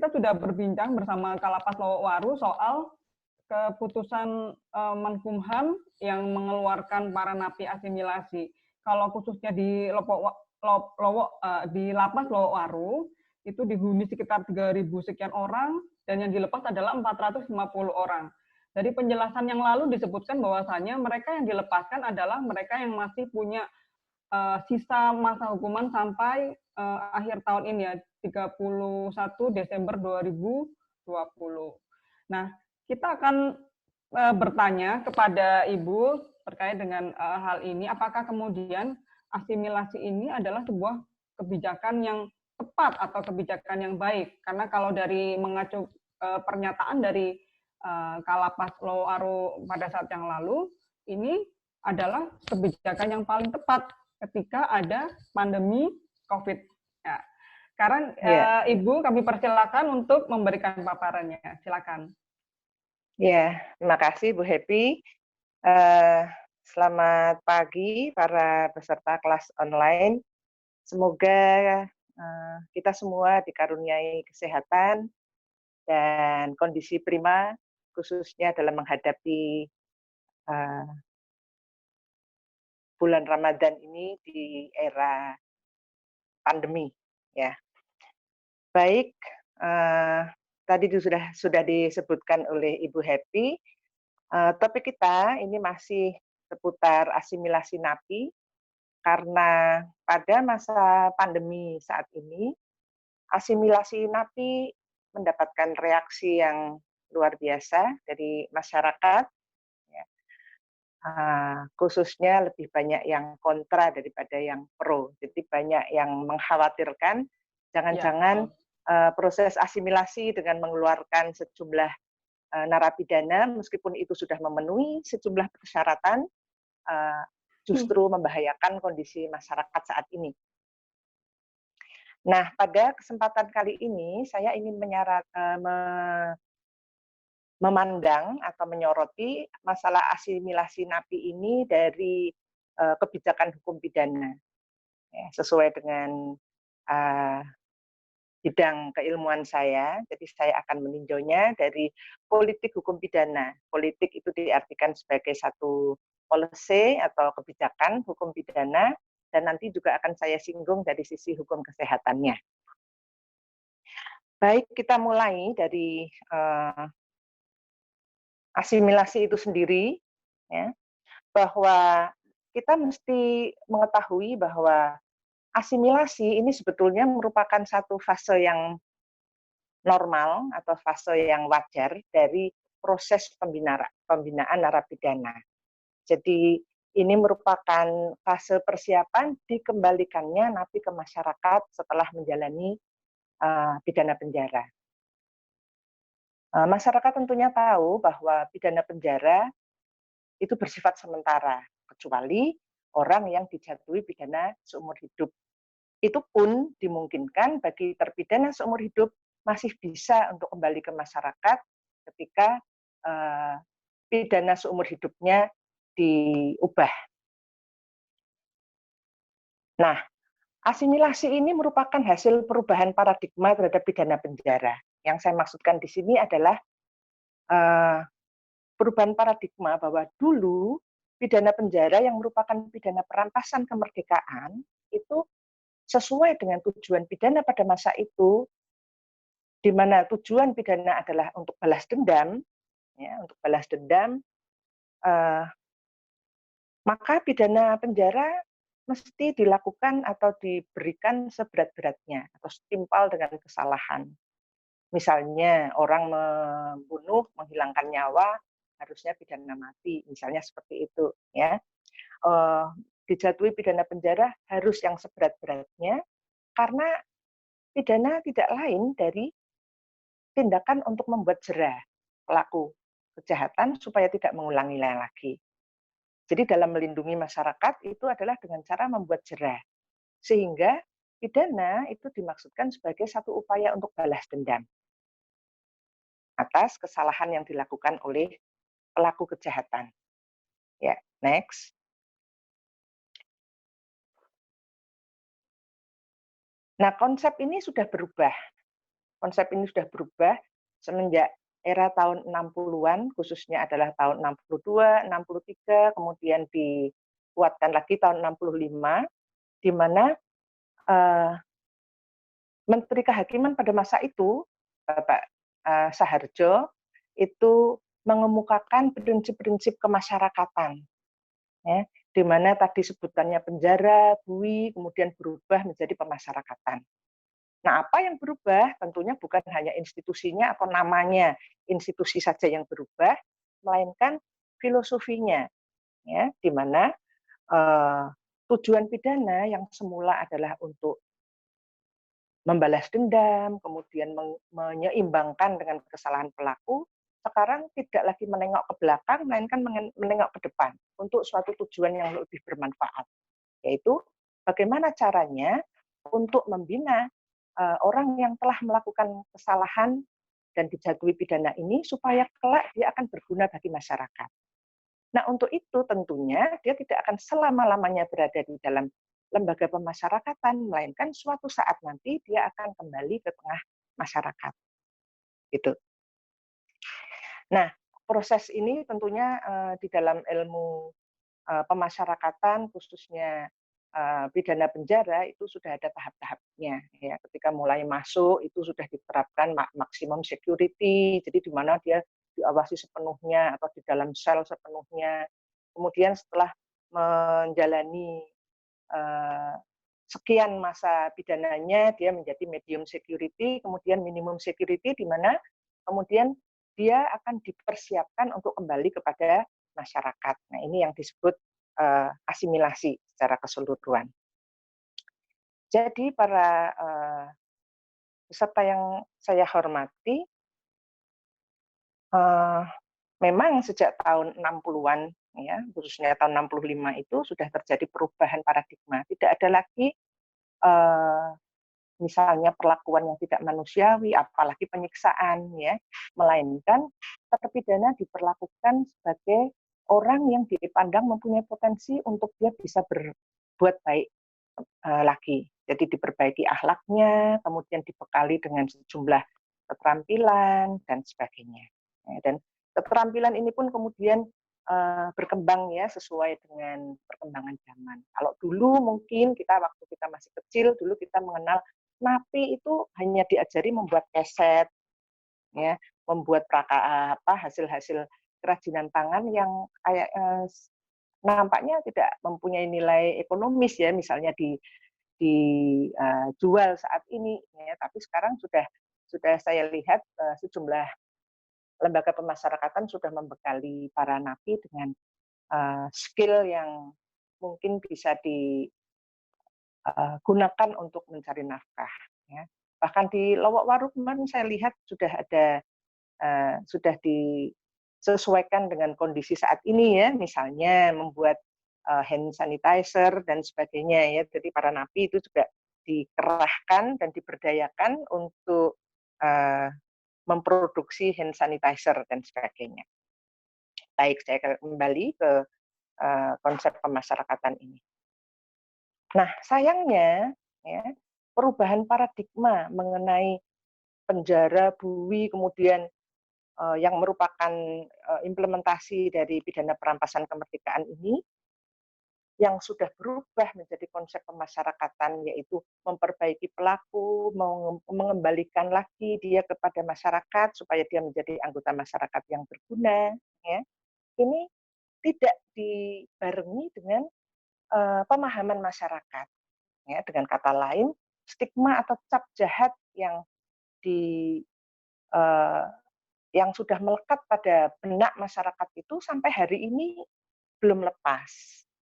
kita sudah berbincang bersama Kalapas Lowowaru soal keputusan Menkumham yang mengeluarkan para napi asimilasi. Kalau khususnya di di Lapas Lowowaru itu dihuni sekitar 3.000 sekian orang dan yang dilepas adalah 450 orang. Dari penjelasan yang lalu disebutkan bahwasannya mereka yang dilepaskan adalah mereka yang masih punya sisa masa hukuman sampai akhir tahun ini ya, 31 Desember 2020. Nah, kita akan bertanya kepada Ibu terkait dengan hal ini, apakah kemudian asimilasi ini adalah sebuah kebijakan yang tepat atau kebijakan yang baik? Karena kalau dari mengacu pernyataan dari Kalapas Lowowaru pada saat yang lalu, ini adalah kebijakan yang paling tepat ketika ada pandemi COVID. Ya. Sekarang Ibu kami persilakan untuk memberikan paparannya. Silakan. Ya, terima kasih Bu Happy. Selamat pagi para peserta kelas online. Semoga kita semua dikaruniai kesehatan dan kondisi prima, khususnya dalam menghadapi bulan Ramadan ini di era pandemi. Ya, baik. Tadi sudah disebutkan oleh Ibu Happy. Topik kita ini masih seputar asimilasi napi, karena pada masa pandemi saat ini, asimilasi napi mendapatkan reaksi yang luar biasa dari masyarakat, ya. Khususnya lebih banyak yang kontra daripada yang pro. Jadi banyak yang mengkhawatirkan, jangan-jangan proses asimilasi dengan mengeluarkan sejumlah narapidana, meskipun itu sudah memenuhi sejumlah persyaratan, justru membahayakan kondisi masyarakat saat ini. Nah, pada kesempatan kali ini saya ingin memandang atau menyoroti masalah asimilasi napi ini dari kebijakan hukum pidana, ya, sesuai dengan bidang keilmuan saya. Jadi saya akan meninjaunya dari politik hukum pidana. Politik itu diartikan sebagai satu policy atau kebijakan hukum pidana, dan nanti juga akan saya singgung dari sisi hukum kesehatannya. Baik, kita mulai dari asimilasi itu sendiri, ya, bahwa kita mesti mengetahui bahwa asimilasi ini sebetulnya merupakan satu fase yang normal atau fase yang wajar dari proses pembinaan narapidana. Jadi ini merupakan fase persiapan dikembalikannya napi ke masyarakat setelah menjalani pidana penjara. Masyarakat tentunya tahu bahwa pidana penjara itu bersifat sementara, kecuali orang yang dijatuhi pidana seumur hidup. Itu pun dimungkinkan bagi terpidana seumur hidup masih bisa untuk kembali ke masyarakat ketika pidana seumur hidupnya diubah. Nah, asimilasi ini merupakan hasil perubahan paradigma terhadap pidana penjara. Yang saya maksudkan di sini adalah perubahan paradigma bahwa dulu pidana penjara yang merupakan pidana perampasan kemerdekaan itu sesuai dengan tujuan pidana pada masa itu, di mana tujuan pidana adalah untuk balas dendam, ya, untuk balas dendam, maka pidana penjara mesti dilakukan atau diberikan seberat-beratnya atau setimpal dengan kesalahan. Misalnya orang membunuh, menghilangkan nyawa, harusnya pidana mati, misalnya seperti itu, ya. Dijatuhi pidana penjara harus yang seberat-beratnya, karena pidana tidak lain dari tindakan untuk membuat jera pelaku kejahatan supaya tidak mengulangi lagi. Jadi dalam melindungi masyarakat itu adalah dengan cara membuat jera, sehingga pidana itu dimaksudkan sebagai satu upaya untuk balas dendam atas kesalahan yang dilakukan oleh pelaku kejahatan. Ya, next. Nah, konsep ini sudah berubah. konsep ini sudah berubah semenjak era tahun 60-an, khususnya adalah tahun 62, 63, kemudian dikuatkan lagi tahun 65, di mana Menteri Kehakiman pada masa itu, Bapak Saharjo, itu mengemukakan prinsip-prinsip kemasyarakatan, ya, di mana tadi sebutannya penjara, bui, kemudian berubah menjadi pemasyarakatan. Nah, apa yang berubah? Tentunya bukan hanya institusinya atau namanya institusi saja yang berubah, melainkan filosofinya, ya, di mana tujuan pidana yang semula adalah untuk membalas dendam, kemudian menyeimbangkan dengan kesalahan pelaku, sekarang tidak lagi menengok ke belakang, melainkan menengok ke depan untuk suatu tujuan yang lebih bermanfaat, yaitu bagaimana caranya untuk membina orang yang telah melakukan kesalahan dan dijatuhi pidana ini supaya kelak dia akan berguna bagi masyarakat. Nah, untuk itu tentunya dia tidak akan selama-lamanya berada di dalam lembaga pemasyarakatan, melainkan suatu saat nanti dia akan kembali ke tengah masyarakat. Gitu. Nah, proses ini tentunya di dalam ilmu pemasyarakatan, khususnya pidana penjara, itu sudah ada tahap-tahapnya. Ya. Ketika mulai masuk, itu sudah diterapkan maksimum security, jadi di mana dia diawasi sepenuhnya atau di dalam sel sepenuhnya. Kemudian setelah menjalani sekian masa pidananya, dia menjadi medium security, kemudian minimum security, di mana kemudian dia akan dipersiapkan untuk kembali kepada masyarakat. Nah, ini yang disebut asimilasi secara keseluruhan. Jadi para peserta yang saya hormati, memang sejak tahun 60-an, ya, khususnya tahun 65 itu sudah terjadi perubahan paradigma. Tidak ada lagi misalnya perlakuan yang tidak manusiawi, apalagi penyiksaan, ya, melainkan terpidana diperlakukan sebagai orang yang dipandang mempunyai potensi untuk dia bisa berbuat baik lagi. Jadi diperbaiki akhlaknya, kemudian dibekali dengan sejumlah keterampilan dan sebagainya. Dan keterampilan ini pun kemudian berkembang ya sesuai dengan perkembangan zaman. Kalau dulu mungkin waktu kita masih kecil, dulu kita mengenal napi itu hanya diajari membuat keset, ya, membuat hasil-hasil kerajinan tangan yang kayak nampaknya tidak mempunyai nilai ekonomis ya, misalnya dijual saat ini, ya, tapi sekarang sudah saya lihat sejumlah lembaga pemasyarakatan sudah membekali para napi dengan skill yang mungkin bisa digunakan untuk mencari nafkah. Ya. Bahkan di Lowokwaru kemarin saya lihat sudah ada sudah disesuaikan dengan kondisi saat ini ya, misalnya membuat hand sanitizer dan sebagainya ya. Jadi para napi itu juga dikerahkan dan diberdayakan untuk memproduksi hand sanitizer dan sebagainya. Baik, saya kembali ke konsep pemasyarakatan ini. Nah, sayangnya ya, perubahan paradigma mengenai penjara, bui, kemudian yang merupakan implementasi dari pidana perampasan kemerdekaan ini yang sudah berubah menjadi konsep pemasyarakatan, yaitu memperbaiki pelaku, mengembalikan lagi dia kepada masyarakat supaya dia menjadi anggota masyarakat yang berguna. Ya. Ini tidak dibarengi dengan pemahaman masyarakat. Ya, dengan kata lain, stigma atau cap jahat yang yang sudah melekat pada benak masyarakat itu sampai hari ini belum lepas,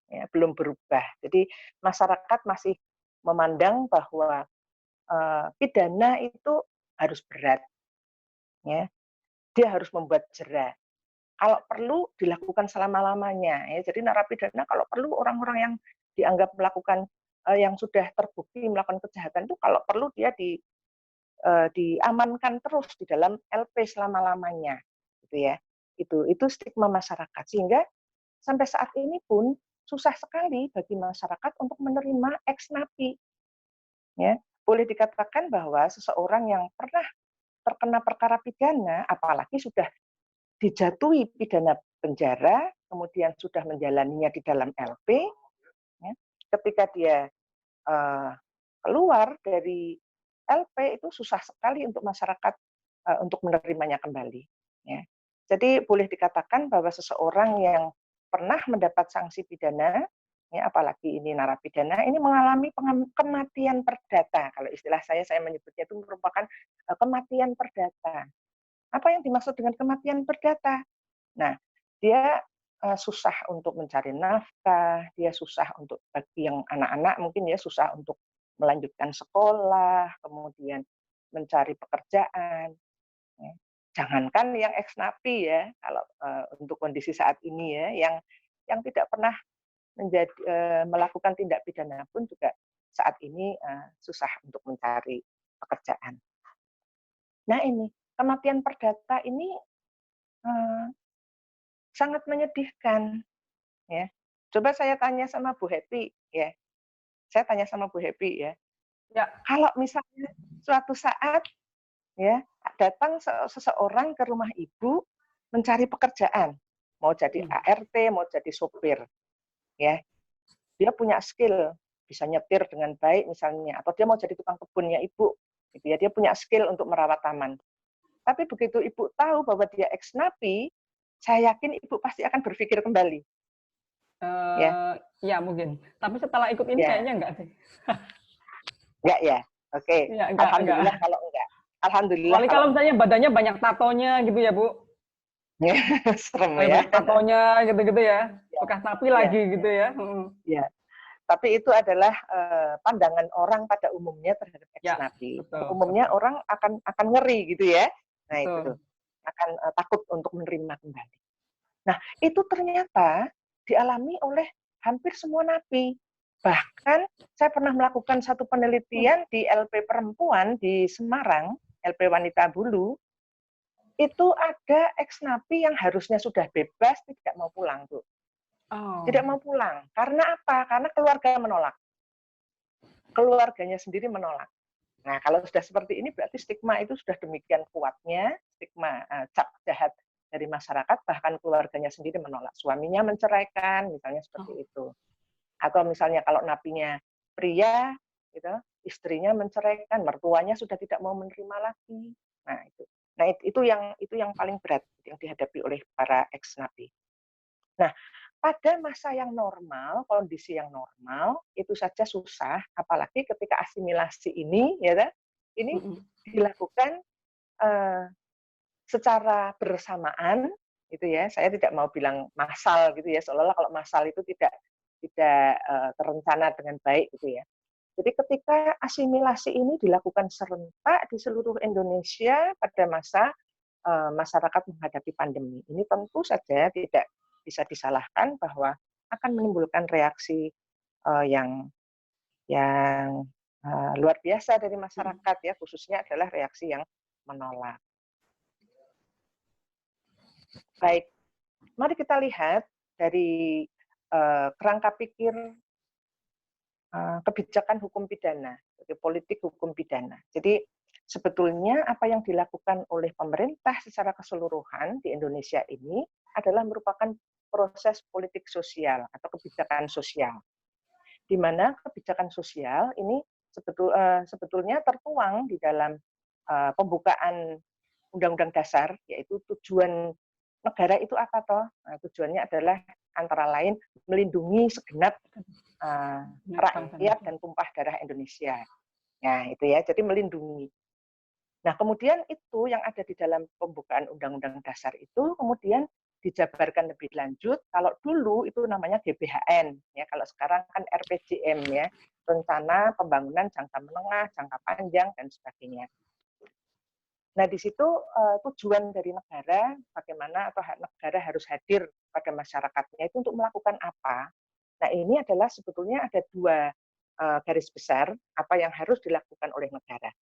ya, belum berubah. Jadi masyarakat masih memandang bahwa pidana itu harus berat, ya. Dia harus membuat jera. Kalau perlu dilakukan selama-lamanya. Ya. Jadi narapidana kalau perlu orang-orang yang dianggap melakukan yang sudah terbukti melakukan kejahatan itu kalau perlu dia diamankan terus di dalam LP selama-lamanya, gitu ya. Itu stigma masyarakat sehingga sampai saat ini pun susah sekali bagi masyarakat untuk menerima ex napi. Ya, boleh dikatakan bahwa seseorang yang pernah terkena perkara pidana, apalagi sudah dijatuhi pidana penjara, kemudian sudah menjalaninya di dalam LP, ya, ketika dia keluar dari LP itu susah sekali untuk masyarakat untuk menerimanya kembali. Ya. Jadi boleh dikatakan bahwa seseorang yang pernah mendapat sanksi pidana, ya, apalagi ini narapidana, ini mengalami kematian perdata. Kalau istilah saya menyebutnya itu merupakan kematian perdata. Apa yang dimaksud dengan kematian perdata? Nah, dia susah untuk mencari nafkah, dia susah untuk bagi yang anak-anak mungkin ya susah untuk melanjutkan sekolah, kemudian mencari pekerjaan. Ya. Jangankan yang ex napi ya, kalau untuk kondisi saat ini ya, yang tidak pernah melakukan tindak pidana pun juga saat ini susah untuk mencari pekerjaan. Nah ini kematian perdata ini sangat menyedihkan. Ya. Coba saya tanya sama Bu Happy ya. Saya tanya sama Bu Happy ya. Ya. Kalau misalnya suatu saat ya datang seseorang ke rumah Ibu mencari pekerjaan, mau jadi ART, mau jadi sopir. Ya. Dia punya skill, bisa nyetir dengan baik misalnya, atau dia mau jadi tukang kebunnya Ibu. Gitu ya. Dia punya skill untuk merawat taman. Tapi begitu Ibu tahu bahwa dia ex napi, saya yakin Ibu pasti akan berpikir kembali. Ya. Ya mungkin. Tapi setelah ikut ini ya. kayaknya enggak sih. Enggak ya? Oke. Ya, Alhamdulillah enggak. kalau enggak. Alhamdulillah Kecuali kalau misalnya badannya banyak tatonya gitu ya, Bu. Serem ya. Banyak tatonya gitu-gitu ya. Bekas napi lagi ya, gitu ya. Ya. Tapi itu adalah pandangan orang pada umumnya terhadap ex Ya, napi. betul, Umumnya betul. orang akan ngeri gitu ya. Nah, Betul. itu akan takut untuk menerima kembali. Nah, itu ternyata dialami oleh hampir semua napi. Bahkan saya pernah melakukan satu penelitian di LP perempuan di Semarang, LP Wanita Bulu, itu ada ex napi yang harusnya sudah bebas tidak mau pulang, Bu. Oh. Tidak mau pulang. Karena apa? Karena keluarga menolak. Keluarganya sendiri menolak. Nah, kalau sudah seperti ini berarti stigma itu sudah demikian kuatnya, stigma cap jahat dari masyarakat, bahkan keluarganya sendiri menolak. Suaminya menceraikan, misalnya seperti itu. Atau misalnya kalau napinya pria, gitu, istrinya menceraikan, mertuanya sudah tidak mau menerima lagi. Nah, itu. Nah, itu yang paling berat yang dihadapi oleh para ex napi. Nah, pada masa yang normal, kondisi yang normal, itu saja susah, apalagi ketika asimilasi ini, ya, ini dilakukan secara bersamaan, gitu ya. Saya tidak mau bilang massal, gitu ya. Seolah-olah kalau massal itu tidak terencana dengan baik, gitu ya. Jadi ketika asimilasi ini dilakukan serentak di seluruh Indonesia pada masa masyarakat menghadapi pandemi, ini tentu saja tidak bisa disalahkan bahwa akan menimbulkan reaksi yang luar biasa dari masyarakat ya, khususnya adalah reaksi yang menolak. Baik, mari kita lihat dari kerangka pikir kebijakan hukum pidana, politik hukum pidana. Jadi sebetulnya apa yang dilakukan oleh pemerintah secara keseluruhan di Indonesia ini adalah merupakan proses politik sosial atau kebijakan sosial, di mana kebijakan sosial ini sebetulnya tertuang di dalam pembukaan Undang-Undang Dasar, yaitu tujuan negara itu apa toh? Nah, tujuannya adalah antara lain melindungi segenap rakyat dan tumpah darah Indonesia. Nah, itu ya, jadi melindungi. Nah, kemudian itu yang ada di dalam pembukaan Undang-Undang Dasar itu kemudian dijabarkan lebih lanjut. Kalau dulu itu namanya GBHN, ya. Kalau sekarang kan RPJM, ya, Rencana Pembangunan Jangka Menengah, Jangka Panjang, dan sebagainya. Nah, di situ tujuan dari negara, bagaimana atau negara harus hadir pada masyarakatnya itu untuk melakukan apa. Nah, ini adalah sebetulnya ada dua garis besar apa yang harus dilakukan oleh negara.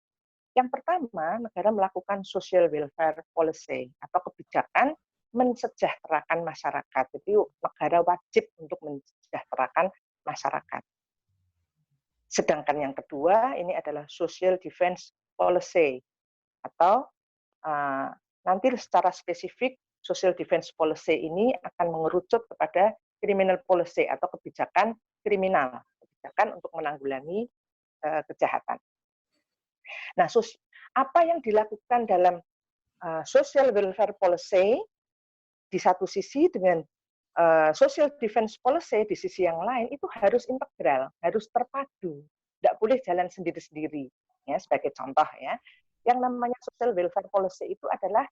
Yang pertama, negara melakukan social welfare policy atau kebijakan mensejahterakan masyarakat. Jadi negara wajib untuk mensejahterakan masyarakat. Sedangkan yang kedua, ini adalah social defense policy atau nanti secara spesifik social defense policy ini akan mengerucut kepada criminal policy atau kebijakan kriminal, kebijakan untuk menanggulangi kejahatan. Nah, apa yang dilakukan dalam social welfare policy di satu sisi dengan social defense policy di sisi yang lain itu harus integral, harus terpadu, tidak boleh jalan sendiri-sendiri. Ya, sebagai contoh ya, yang namanya social welfare policy itu adalah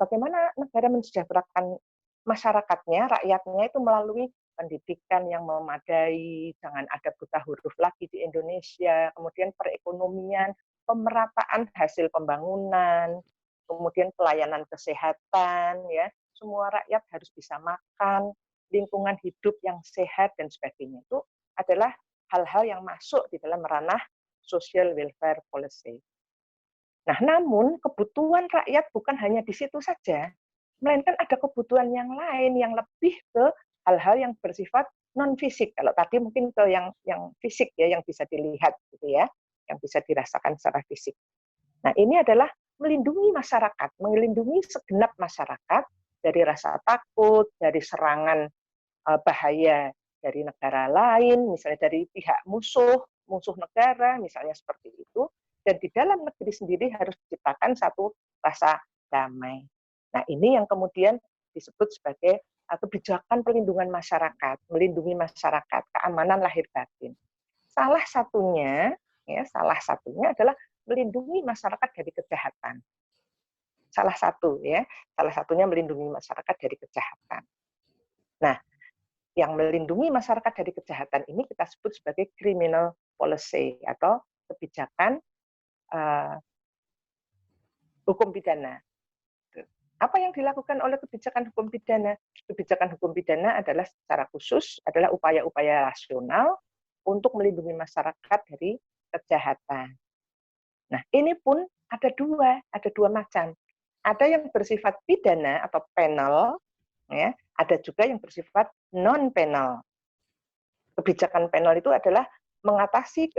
bagaimana negara mensejahterakan masyarakatnya, rakyatnya itu melalui pendidikan yang memadai, jangan ada buta huruf lagi di Indonesia, kemudian perekonomian, pemerataan hasil pembangunan, kemudian pelayanan kesehatan, ya, semua rakyat harus bisa makan, lingkungan hidup yang sehat dan sebagainya. Itu adalah hal-hal yang masuk di dalam ranah social welfare policy. Nah, namun kebutuhan rakyat bukan hanya di situ saja, melainkan ada kebutuhan yang lain yang lebih ke hal-hal yang bersifat non fisik. Kalau tadi mungkin ke yang fisik ya, yang bisa dilihat gitu ya, yang bisa dirasakan secara fisik. Nah, ini adalah melindungi masyarakat, melindungi segenap masyarakat dari rasa takut, dari serangan bahaya dari negara lain, misalnya dari pihak musuh negara, misalnya seperti itu. Dan di dalam negeri sendiri harus diciptakan satu rasa damai. Nah, ini yang kemudian disebut sebagai kebijakan perlindungan masyarakat, melindungi masyarakat, keamanan lahir batin. Salah satunya adalah melindungi masyarakat dari kejahatan. Salah satunya melindungi masyarakat dari kejahatan. Nah, yang melindungi masyarakat dari kejahatan ini kita sebut sebagai criminal policy atau kebijakan hukum pidana. Apa yang dilakukan oleh kebijakan hukum pidana? Kebijakan hukum pidana adalah secara khusus adalah upaya-upaya rasional untuk melindungi masyarakat dari kejahatan. Nah, ini pun ada dua macam. Ada yang bersifat pidana atau penal, ya, ada juga yang bersifat non penal. Kebijakan penal itu adalah mengatasi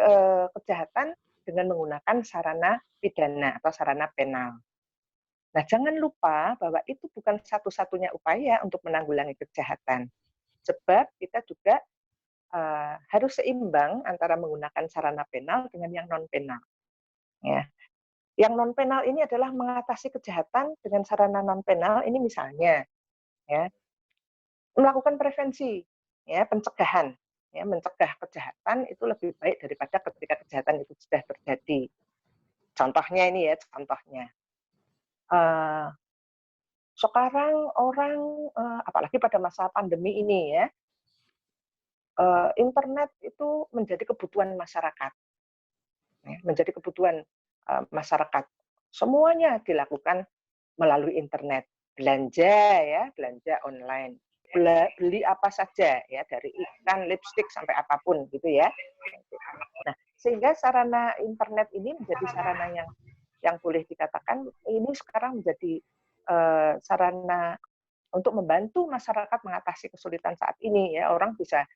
kejahatan dengan menggunakan sarana pidana atau sarana penal. Nah, jangan lupa bahwa itu bukan satu-satunya upaya untuk menanggulangi kejahatan. Sebab kita juga harus seimbang antara menggunakan sarana penal dengan yang non-penal. Ya. Yang non-penal ini adalah mengatasi kejahatan dengan sarana non-penal, ini misalnya ya, melakukan prevensi, ya, pencegahan. Ya, mencegah kejahatan itu lebih baik daripada ketika kejahatan itu sudah terjadi. Contohnya ini ya, sekarang orang, apalagi pada masa pandemi ini ya, internet itu menjadi kebutuhan masyarakat. Ya, menjadi kebutuhan masyarakat. Semuanya dilakukan melalui internet. Belanja online. Beli apa saja ya, dari ikan, lipstik sampai apapun gitu ya. Nah, sehingga sarana internet ini menjadi sarana yang boleh dikatakan ini sekarang menjadi sarana untuk membantu masyarakat mengatasi kesulitan saat ini ya. Orang bisa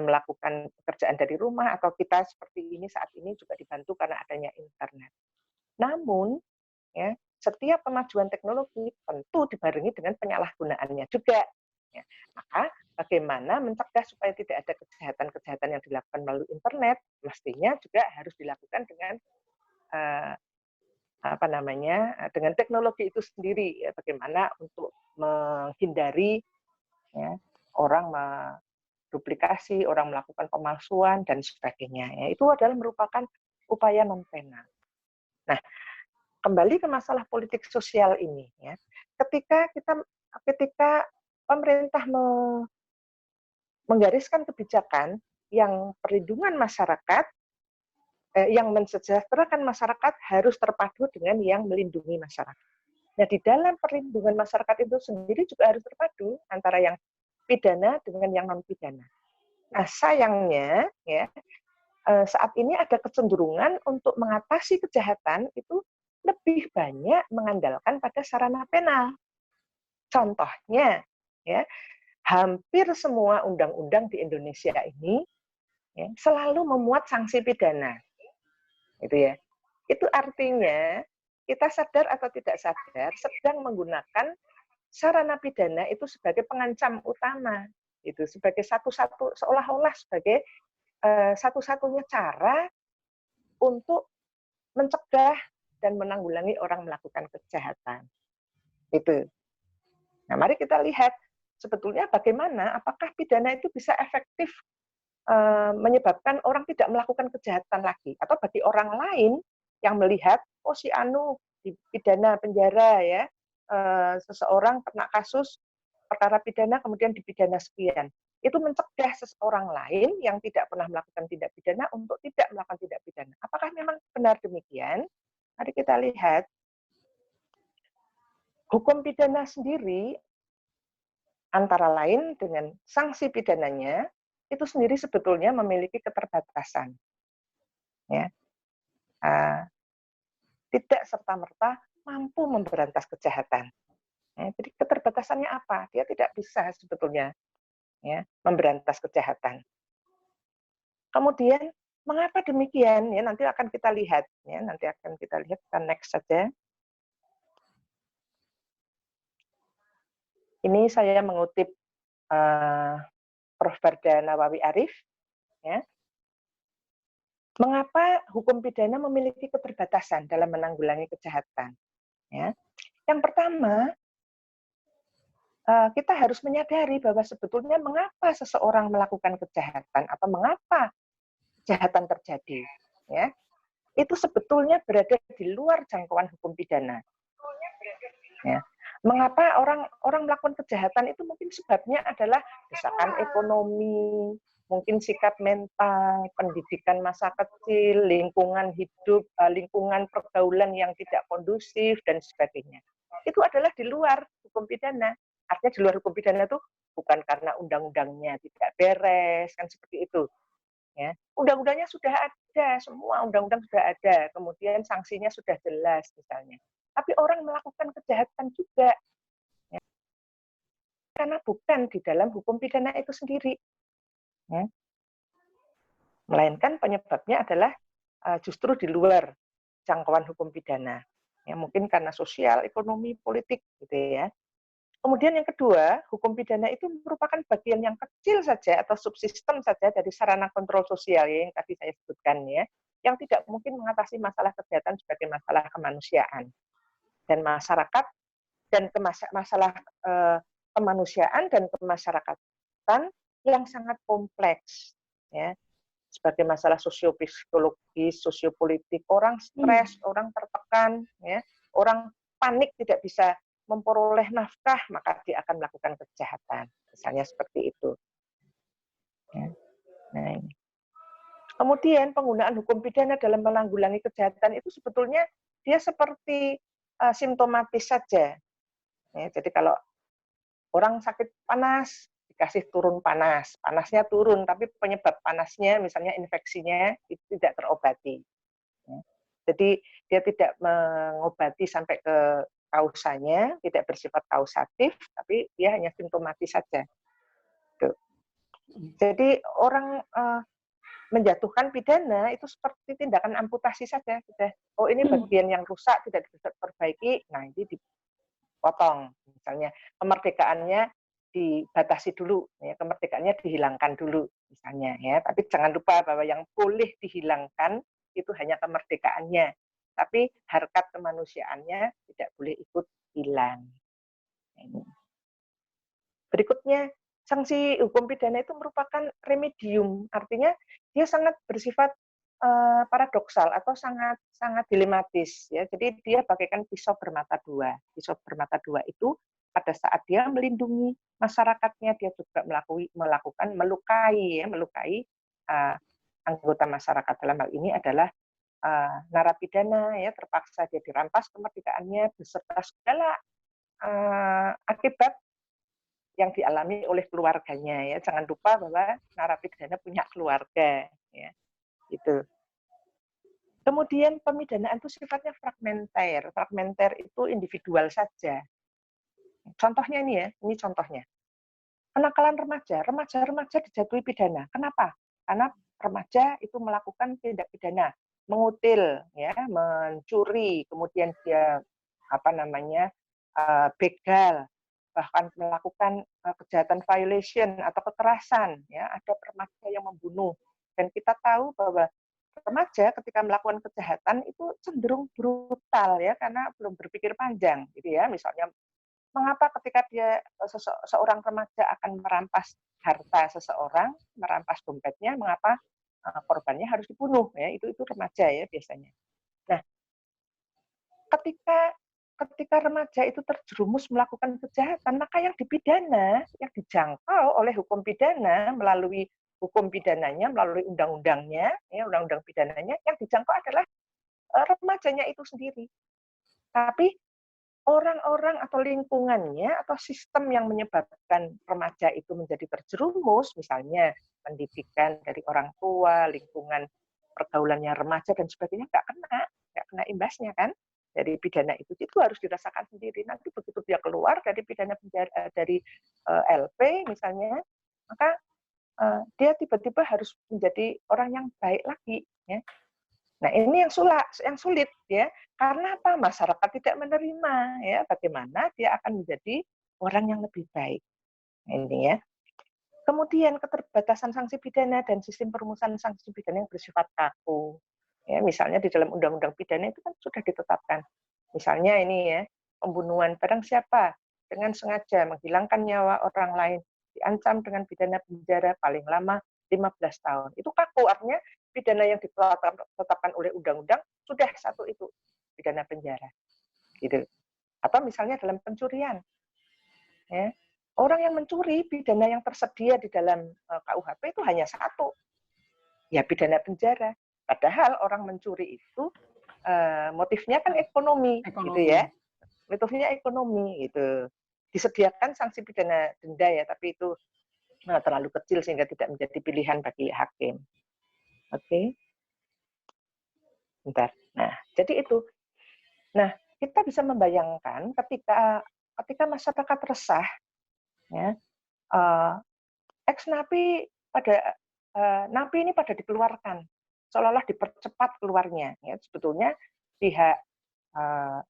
melakukan pekerjaan dari rumah atau kita seperti ini saat ini juga dibantu karena adanya internet. Namun ya, setiap kemajuan teknologi tentu dibarengi dengan penyalahgunaannya juga. Ya, maka bagaimana mencegah supaya tidak ada kejahatan-kejahatan yang dilakukan melalui internet, mestinya juga harus dilakukan dengan dengan teknologi itu sendiri. Ya, bagaimana untuk menghindari ya, orang duplikasi, orang melakukan pemalsuan dan sebagainya. Ya, itu adalah merupakan upaya non-penal. Nah, kembali ke masalah politik sosial ini, ya. Ketika pemerintah menggariskan kebijakan yang perlindungan masyarakat, yang mensejahterakan masyarakat harus terpadu dengan yang melindungi masyarakat. Nah, di dalam perlindungan masyarakat itu sendiri juga harus terpadu antara yang pidana dengan yang non pidana. Nah, sayangnya ya, saat ini ada kecenderungan untuk mengatasi kejahatan itu lebih banyak mengandalkan pada sarana penal. Contohnya, ya, hampir semua undang-undang di Indonesia ini ya, selalu memuat sanksi pidana, gitu ya. Itu artinya kita sadar atau tidak sadar sedang menggunakan sarana pidana itu sebagai pengancam utama, itu sebagai seolah-olah sebagai satu-satunya cara untuk mencegah dan menanggulangi orang melakukan kejahatan. Itu. Nah, mari kita lihat sebetulnya bagaimana, apakah pidana itu bisa efektif menyebabkan orang tidak melakukan kejahatan lagi, atau bagi orang lain yang melihat, oh si Anu dipidana penjara ya, seseorang kena kasus perkara pidana kemudian dipidana sekian, itu mencegah seseorang lain yang tidak pernah melakukan tindak pidana untuk tidak melakukan tindak pidana. Apakah memang benar demikian? Mari kita lihat. Hukum pidana sendiri antara lain dengan sanksi pidananya itu sendiri sebetulnya memiliki keterbatasan, ya. Tidak serta-merta mampu memberantas kejahatan. Ya, jadi keterbatasannya apa? Dia tidak bisa sebetulnya ya memberantas kejahatan. Kemudian mengapa demikian? Ya nanti akan kita lihat. Ya nanti akan kita lihat. Kita next saja. Ini saya mengutip Prof. Barda Nawawi Arif. Ya. Mengapa hukum pidana memiliki keterbatasan dalam menanggulangi kejahatan? Ya. Yang pertama, kita harus menyadari bahwa sebetulnya mengapa seseorang melakukan kejahatan atau mengapa kejahatan terjadi. Ya. Itu sebetulnya berada di luar jangkauan hukum pidana. Ya. Mengapa orang melakukan kejahatan itu mungkin sebabnya adalah desakan ekonomi, mungkin sikap mental, pendidikan masa kecil, lingkungan hidup, lingkungan pergaulan yang tidak kondusif, dan sebagainya. Itu adalah di luar hukum pidana. Artinya di luar hukum pidana itu bukan karena undang-undangnya tidak beres, kan seperti itu. Ya. Undang-undangnya sudah ada, semua undang-undang sudah ada, kemudian sanksinya sudah jelas misalnya. Tapi orang melakukan kejahatan juga, ya, karena bukan di dalam hukum pidana itu sendiri. Ya. Melainkan penyebabnya adalah justru di luar jangkauan hukum pidana. Ya, mungkin karena sosial, ekonomi, politik, gitu ya. Kemudian yang kedua, hukum pidana itu merupakan bagian yang kecil saja atau subsistem saja dari sarana kontrol sosial yang tadi saya sebutkan ya, yang tidak mungkin mengatasi masalah kejahatan sebagai masalah kemanusiaan dan masyarakat dan masalah kemanusiaan dan kemasyarakatan yang sangat kompleks ya, sebagai masalah sosiopsikologis, sosiopolitik, orang stres, orang tertekan ya, orang panik tidak bisa memperoleh nafkah, maka dia akan melakukan kejahatan. Misalnya seperti itu. Ya. Nah, ini. Kemudian penggunaan hukum pidana dalam menanggulangi kejahatan itu sebetulnya dia seperti simptomatis saja. Ya, jadi kalau orang sakit panas, dikasih turun panas. Panasnya turun, tapi penyebab panasnya, misalnya infeksinya, itu tidak terobati. Ya. Jadi dia tidak mengobati sampai ke kausanya, tidak bersifat kausatif, tapi dia hanya simptomatis saja. Tuh. Jadi orang menjatuhkan pidana itu seperti tindakan amputasi saja. Oh ini bagian yang rusak, tidak bisa diperbaiki, nah ini dipotong. Misalnya kemerdekaannya dibatasi dulu, ya, kemerdekaannya dihilangkan dulu, misalnya. Ya. Tapi jangan lupa bahwa yang boleh dihilangkan itu hanya kemerdekaannya. Tapi harkat kemanusiaannya tidak boleh ikut hilang. Berikutnya, sanksi hukum pidana itu merupakan remedium, artinya dia sangat bersifat paradoksal atau sangat dilematis. Ya. Jadi dia bagaikan pisau bermata dua. Pisau bermata dua itu pada saat dia melindungi masyarakatnya, dia juga melukai anggota masyarakat. Dalam hal ini adalah narapidana, ya, terpaksa dia dirampas kemerdekaannya beserta segala akibat yang dialami oleh keluarganya. Ya, jangan lupa bahwa narapidana punya keluarga. Ya, itu. Kemudian pemidanaan itu sifatnya fragmenter. Fragmenter itu individual saja. Contohnya ini ya, ini contohnya. Kenakalan remaja dijatuhi pidana. Kenapa? Karena remaja itu melakukan tindak pidana, mengutil, ya, mencuri, kemudian dia begal, bahkan melakukan kejahatan violation atau kekerasan, ya, ada remaja yang membunuh. Dan kita tahu bahwa remaja ketika melakukan kejahatan itu cenderung brutal, ya, karena belum berpikir panjang, gitu ya. Misalnya, mengapa ketika seorang remaja akan merampas harta seseorang, merampas dompetnya, mengapa korbannya harus dibunuh, ya, itu remaja, ya, biasanya. Nah, ketika remaja itu terjerumus melakukan kejahatan, maka yang dipidana, yang dijangkau oleh hukum pidana melalui hukum pidananya, melalui undang-undangnya, ya, undang-undang pidananya, yang dijangkau adalah remajanya itu sendiri. Tapi orang-orang atau lingkungannya atau sistem yang menyebabkan remaja itu menjadi terjerumus, misalnya pendidikan dari orang tua, lingkungan pergaulannya remaja dan sebagainya, nggak kena imbasnya kan dari pidana itu harus dirasakan sendiri. Nanti begitu dia keluar dari pidana penjara, dari LP misalnya, maka dia tiba-tiba harus menjadi orang yang baik lagi, ya. Nah, ini yang sulit, ya. Karena apa? Masyarakat tidak menerima, ya, bagaimana dia akan menjadi orang yang lebih baik. Nah, ini, ya. Kemudian keterbatasan sanksi pidana dan sistem perumusan sanksi pidana yang bersifat kaku. Ya, misalnya di dalam undang-undang pidana itu kan sudah ditetapkan. Misalnya ini, ya, pembunuhan barang siapa dengan sengaja menghilangkan nyawa orang lain diancam dengan pidana penjara paling lama 15 tahun. Itu kaku, artinya pidana yang ditetapkan oleh undang-undang sudah satu itu, pidana penjara. Gitu. Atau misalnya dalam pencurian. Ya. Orang yang mencuri, pidana yang tersedia di dalam KUHP itu hanya satu. Ya, pidana penjara. Padahal orang mencuri itu motifnya kan ekonomi. Gitu ya. Motifnya ekonomi gitu. Disediakan sanksi pidana denda, ya, tapi itu terlalu kecil sehingga tidak menjadi pilihan bagi hakim. Oke. Bentar. Nah, jadi itu. Nah, kita bisa membayangkan ketika masyarakat resah, ya, ex-napi napi ini pada dikeluarkan, seolah-olah dipercepat keluarnya. Ya, sebetulnya pihak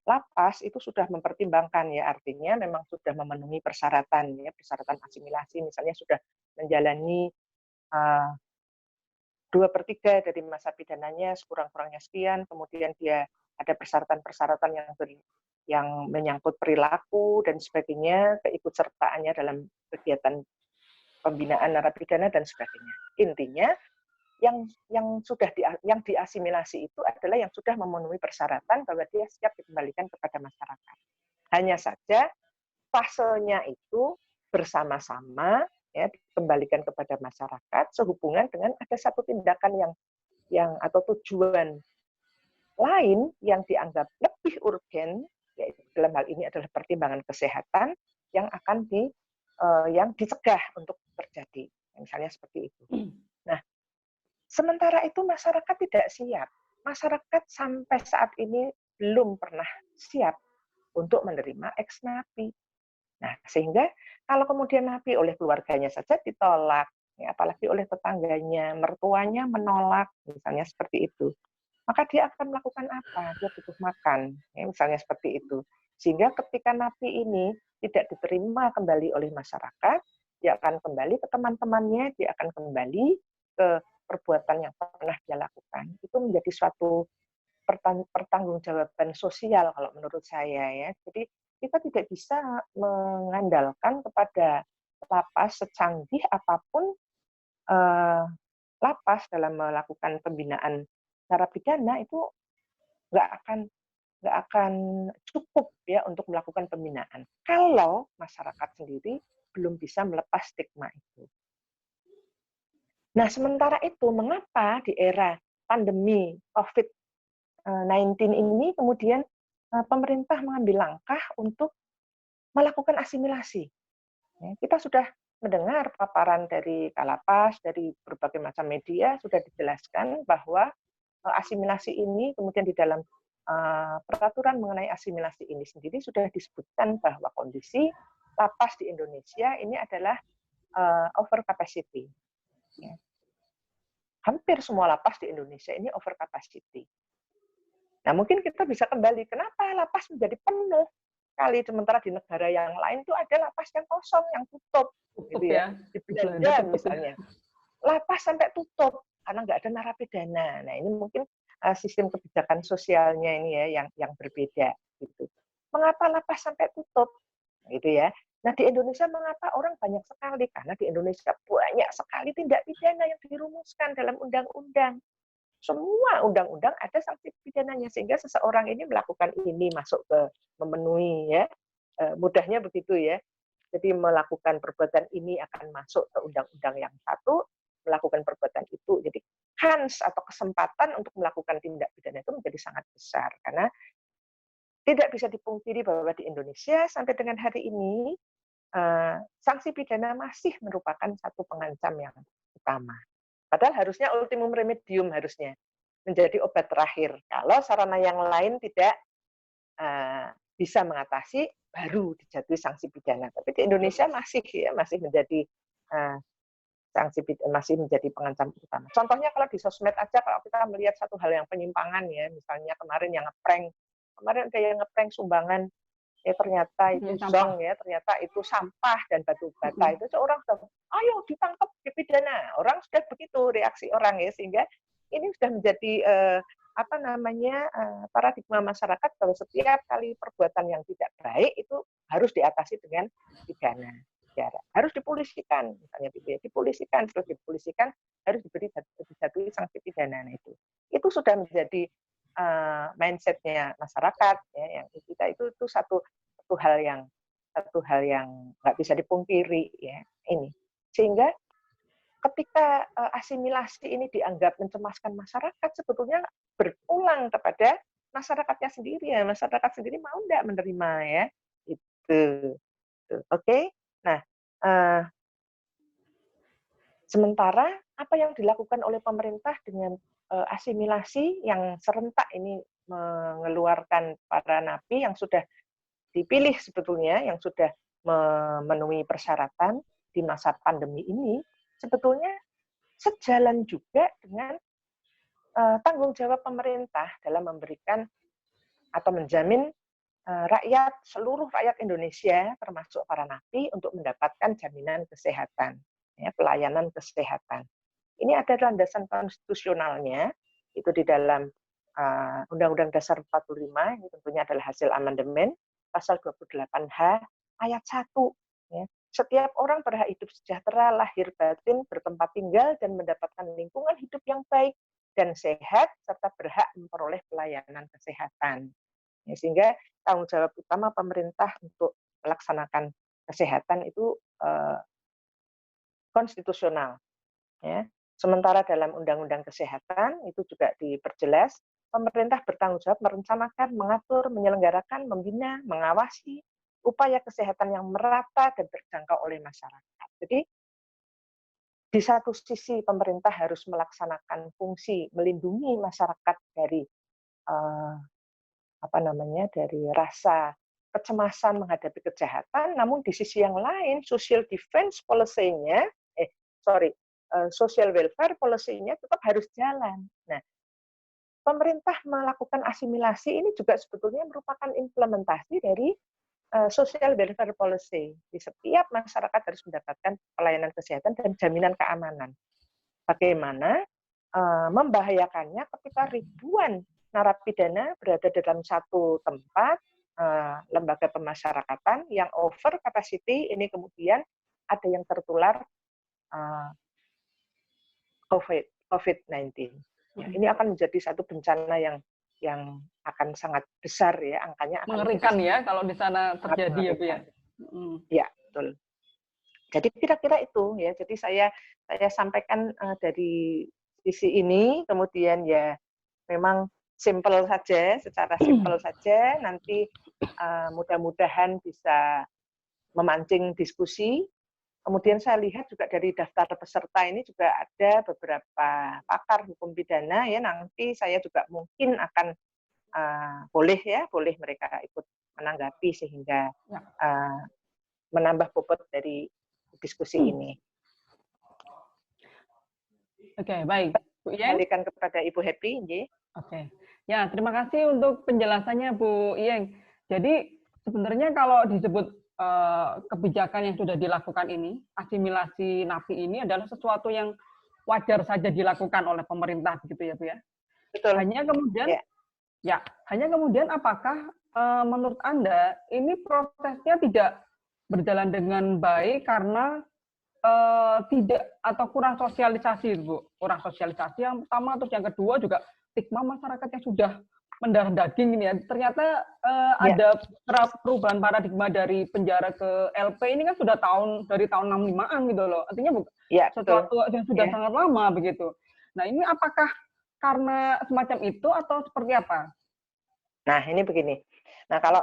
lapas itu sudah mempertimbangkan, ya, artinya memang sudah memenuhi persyaratan, ya, persyaratan asimilasi, misalnya sudah menjalani 2/3 dari masa pidananya, sekurang-kurangnya sekian, kemudian dia ada persyaratan-persyaratan yang menyangkut perilaku dan sebagainya, keikutsertaannya dalam kegiatan pembinaan narapidana dan sebagainya. Intinya yang diasimilasi itu adalah yang sudah memenuhi persyaratan bahwa dia siap dikembalikan kepada masyarakat. Hanya saja fasenya itu bersama-sama, ya, dikembalikan kepada masyarakat sehubungan dengan ada satu tindakan yang atau tujuan lain yang dianggap lebih urgen, yaitu dalam hal ini adalah pertimbangan kesehatan yang akan yang dicegah untuk terjadi, misalnya seperti itu. Nah, sementara itu masyarakat tidak siap. Masyarakat sampai saat ini belum pernah siap untuk menerima ex-napi. Nah, sehingga kalau kemudian napi oleh keluarganya saja ditolak, ya, apalagi oleh tetangganya, mertuanya menolak, misalnya seperti itu, maka dia akan melakukan apa? Dia butuh makan, ya, misalnya seperti itu. Sehingga ketika napi ini tidak diterima kembali oleh masyarakat, dia akan kembali ke teman-temannya, dia akan kembali ke perbuatan yang pernah dia lakukan. Itu menjadi suatu pertanggungjawaban sosial kalau menurut saya, ya. Jadi kita tidak bisa mengandalkan kepada lapas secanggih apapun lapas dalam melakukan pembinaan narapidana itu nggak akan cukup, ya, untuk melakukan pembinaan kalau masyarakat sendiri belum bisa melepas stigma itu. Nah, sementara itu mengapa di era pandemi COVID-19 ini kemudian pemerintah mengambil langkah untuk melakukan asimilasi. Kita sudah mendengar paparan dari Kalapas, dari berbagai macam media sudah dijelaskan bahwa asimilasi ini kemudian di dalam peraturan mengenai asimilasi ini sendiri sudah disebutkan bahwa kondisi lapas di Indonesia ini adalah over capacity. hampir semua lapas di Indonesia ini over capacity. Nah, mungkin kita bisa kembali, kenapa lapas menjadi penuh kali, sementara di negara yang lain itu ada lapas yang kosong, yang tutup, Tutup gitu ya. ya. Di Belanda Belanda tutup ya. misalnya, lapas sampai tutup karena nggak ada narapidana. Nah, ini mungkin sistem kebijakan sosialnya ini ya yang berbeda, gitu. Mengapa lapas sampai tutup, gitu ya? Nah, di Indonesia mengapa orang banyak sekali? Karena di Indonesia banyak sekali tindak pidana yang dirumuskan dalam undang-undang. Semua undang-undang ada sanksi pidananya, sehingga seseorang ini melakukan ini masuk ke memenuhi ya, mudahnya begitu ya. Jadi melakukan perbuatan ini akan masuk ke undang-undang yang satu, melakukan perbuatan itu. Jadi kans atau kesempatan untuk melakukan tindak pidana itu menjadi sangat besar, karena tidak bisa dipungkiri bahwa di Indonesia sampai dengan hari ini sanksi pidana masih merupakan satu pengancam yang utama. Padahal harusnya ultimum remedium, harusnya menjadi obat terakhir. Kalau sarana yang lain tidak bisa mengatasi, baru dijatuhi sanksi pidana. Tapi di Indonesia masih menjadi masih menjadi pengancam utama. Contohnya kalau di sosmed aja, kalau kita melihat satu hal yang penyimpangan ya, misalnya kemarin ada yang ngeprank sumbangan, ternyata itu zong ya, ternyata itu sampah dan batu bata, itu seorang sudah, ayo ditangkap, dipidana. Orang sudah begitu reaksi orang ya, sehingga ini sudah menjadi paradigma masyarakat bahwa setiap kali perbuatan yang tidak baik itu harus diatasi dengan pidana. Harus dipolisikan, misalnya dipolisikan, terus dipolisikan, harus dijatuhi sanksi pidana. Nah, itu sudah menjadi mindsetnya masyarakat ya, yang kita itu satu hal yang nggak bisa dipungkiri ya ini, sehingga ketika asimilasi ini dianggap mencemaskan masyarakat, sebetulnya berulang kepada masyarakatnya sendiri ya, masyarakat sendiri mau nggak menerima ya itu. Oke. Nah, sementara apa yang dilakukan oleh pemerintah dengan asimilasi yang serentak ini, mengeluarkan para napi yang sudah dipilih sebetulnya, yang sudah memenuhi persyaratan di masa pandemi ini, sebetulnya sejalan juga dengan tanggung jawab pemerintah dalam memberikan atau menjamin seluruh rakyat Indonesia, termasuk para napi, untuk mendapatkan jaminan kesehatan, ya, pelayanan kesehatan. Ini ada landasan konstitusionalnya, itu di dalam Undang-Undang Dasar 45, ini tentunya adalah hasil amandemen, pasal 28H, ayat 1. Ya. Setiap orang berhak hidup sejahtera, lahir batin, bertempat tinggal, dan mendapatkan lingkungan hidup yang baik dan sehat, serta berhak memperoleh pelayanan kesehatan. Ya, sehingga tanggung jawab utama pemerintah untuk melaksanakan kesehatan itu konstitusional. Ya. Sementara dalam Undang-Undang Kesehatan itu juga diperjelas, pemerintah bertanggung jawab merencanakan, mengatur, menyelenggarakan, membina, mengawasi upaya kesehatan yang merata dan terjangkau oleh masyarakat. Jadi di satu sisi pemerintah harus melaksanakan fungsi melindungi masyarakat dari dari rasa kecemasan menghadapi kejahatan, namun di sisi yang lain social defense policy-nya, social welfare policy-nya tetap harus jalan. Nah, pemerintah melakukan asimilasi ini juga sebetulnya merupakan implementasi dari social welfare policy. Di setiap masyarakat harus mendapatkan pelayanan kesehatan dan jaminan keamanan. Bagaimana membahayakannya ketika ribuan narapidana berada dalam satu tempat, lembaga pemasyarakatan yang over capacity, ini kemudian ada yang tertular COVID-19. Ya, ini akan menjadi satu bencana yang akan sangat besar ya, angkanya akan mengerikan ya kalau di sana terjadi ya Bu ya. Ya, betul. Jadi kira-kira itu ya. Jadi saya sampaikan dari sisi ini, kemudian ya memang simpel saja, secara simpel saja, nanti mudah-mudahan bisa memancing diskusi. Kemudian saya lihat juga dari daftar peserta ini juga ada beberapa pakar hukum pidana ya, nanti saya juga mungkin akan boleh mereka ikut menanggapi sehingga menambah bobot dari diskusi ini. Oke, baik. Bu Iyeng? Kembalikan kepada Ibu Happy, nggih. Oke. Ya, terima kasih untuk penjelasannya Bu Iyeng. Jadi sebenarnya kalau disebut kebijakan yang sudah dilakukan ini, asimilasi napi ini adalah sesuatu yang wajar saja dilakukan oleh pemerintah begitu ya Bu ya. Betul. Hanya kemudian Ya. ya, hanya kemudian apakah menurut Anda ini prosesnya tidak berjalan dengan baik karena tidak atau kurang sosialisasi, Bu. Kurang sosialisasi yang pertama, terus yang kedua juga stigma masyarakat yang sudah mendarah daging ini ya. Ternyata Ya. ada perubahan paradigma dari penjara ke LP ini kan sudah dari tahun 65-an gitu loh. Artinya Ya, betul. sesuatu yang sudah Ya. sangat lama begitu. Nah, ini apakah karena semacam itu atau seperti apa? Nah, ini begini. Nah, kalau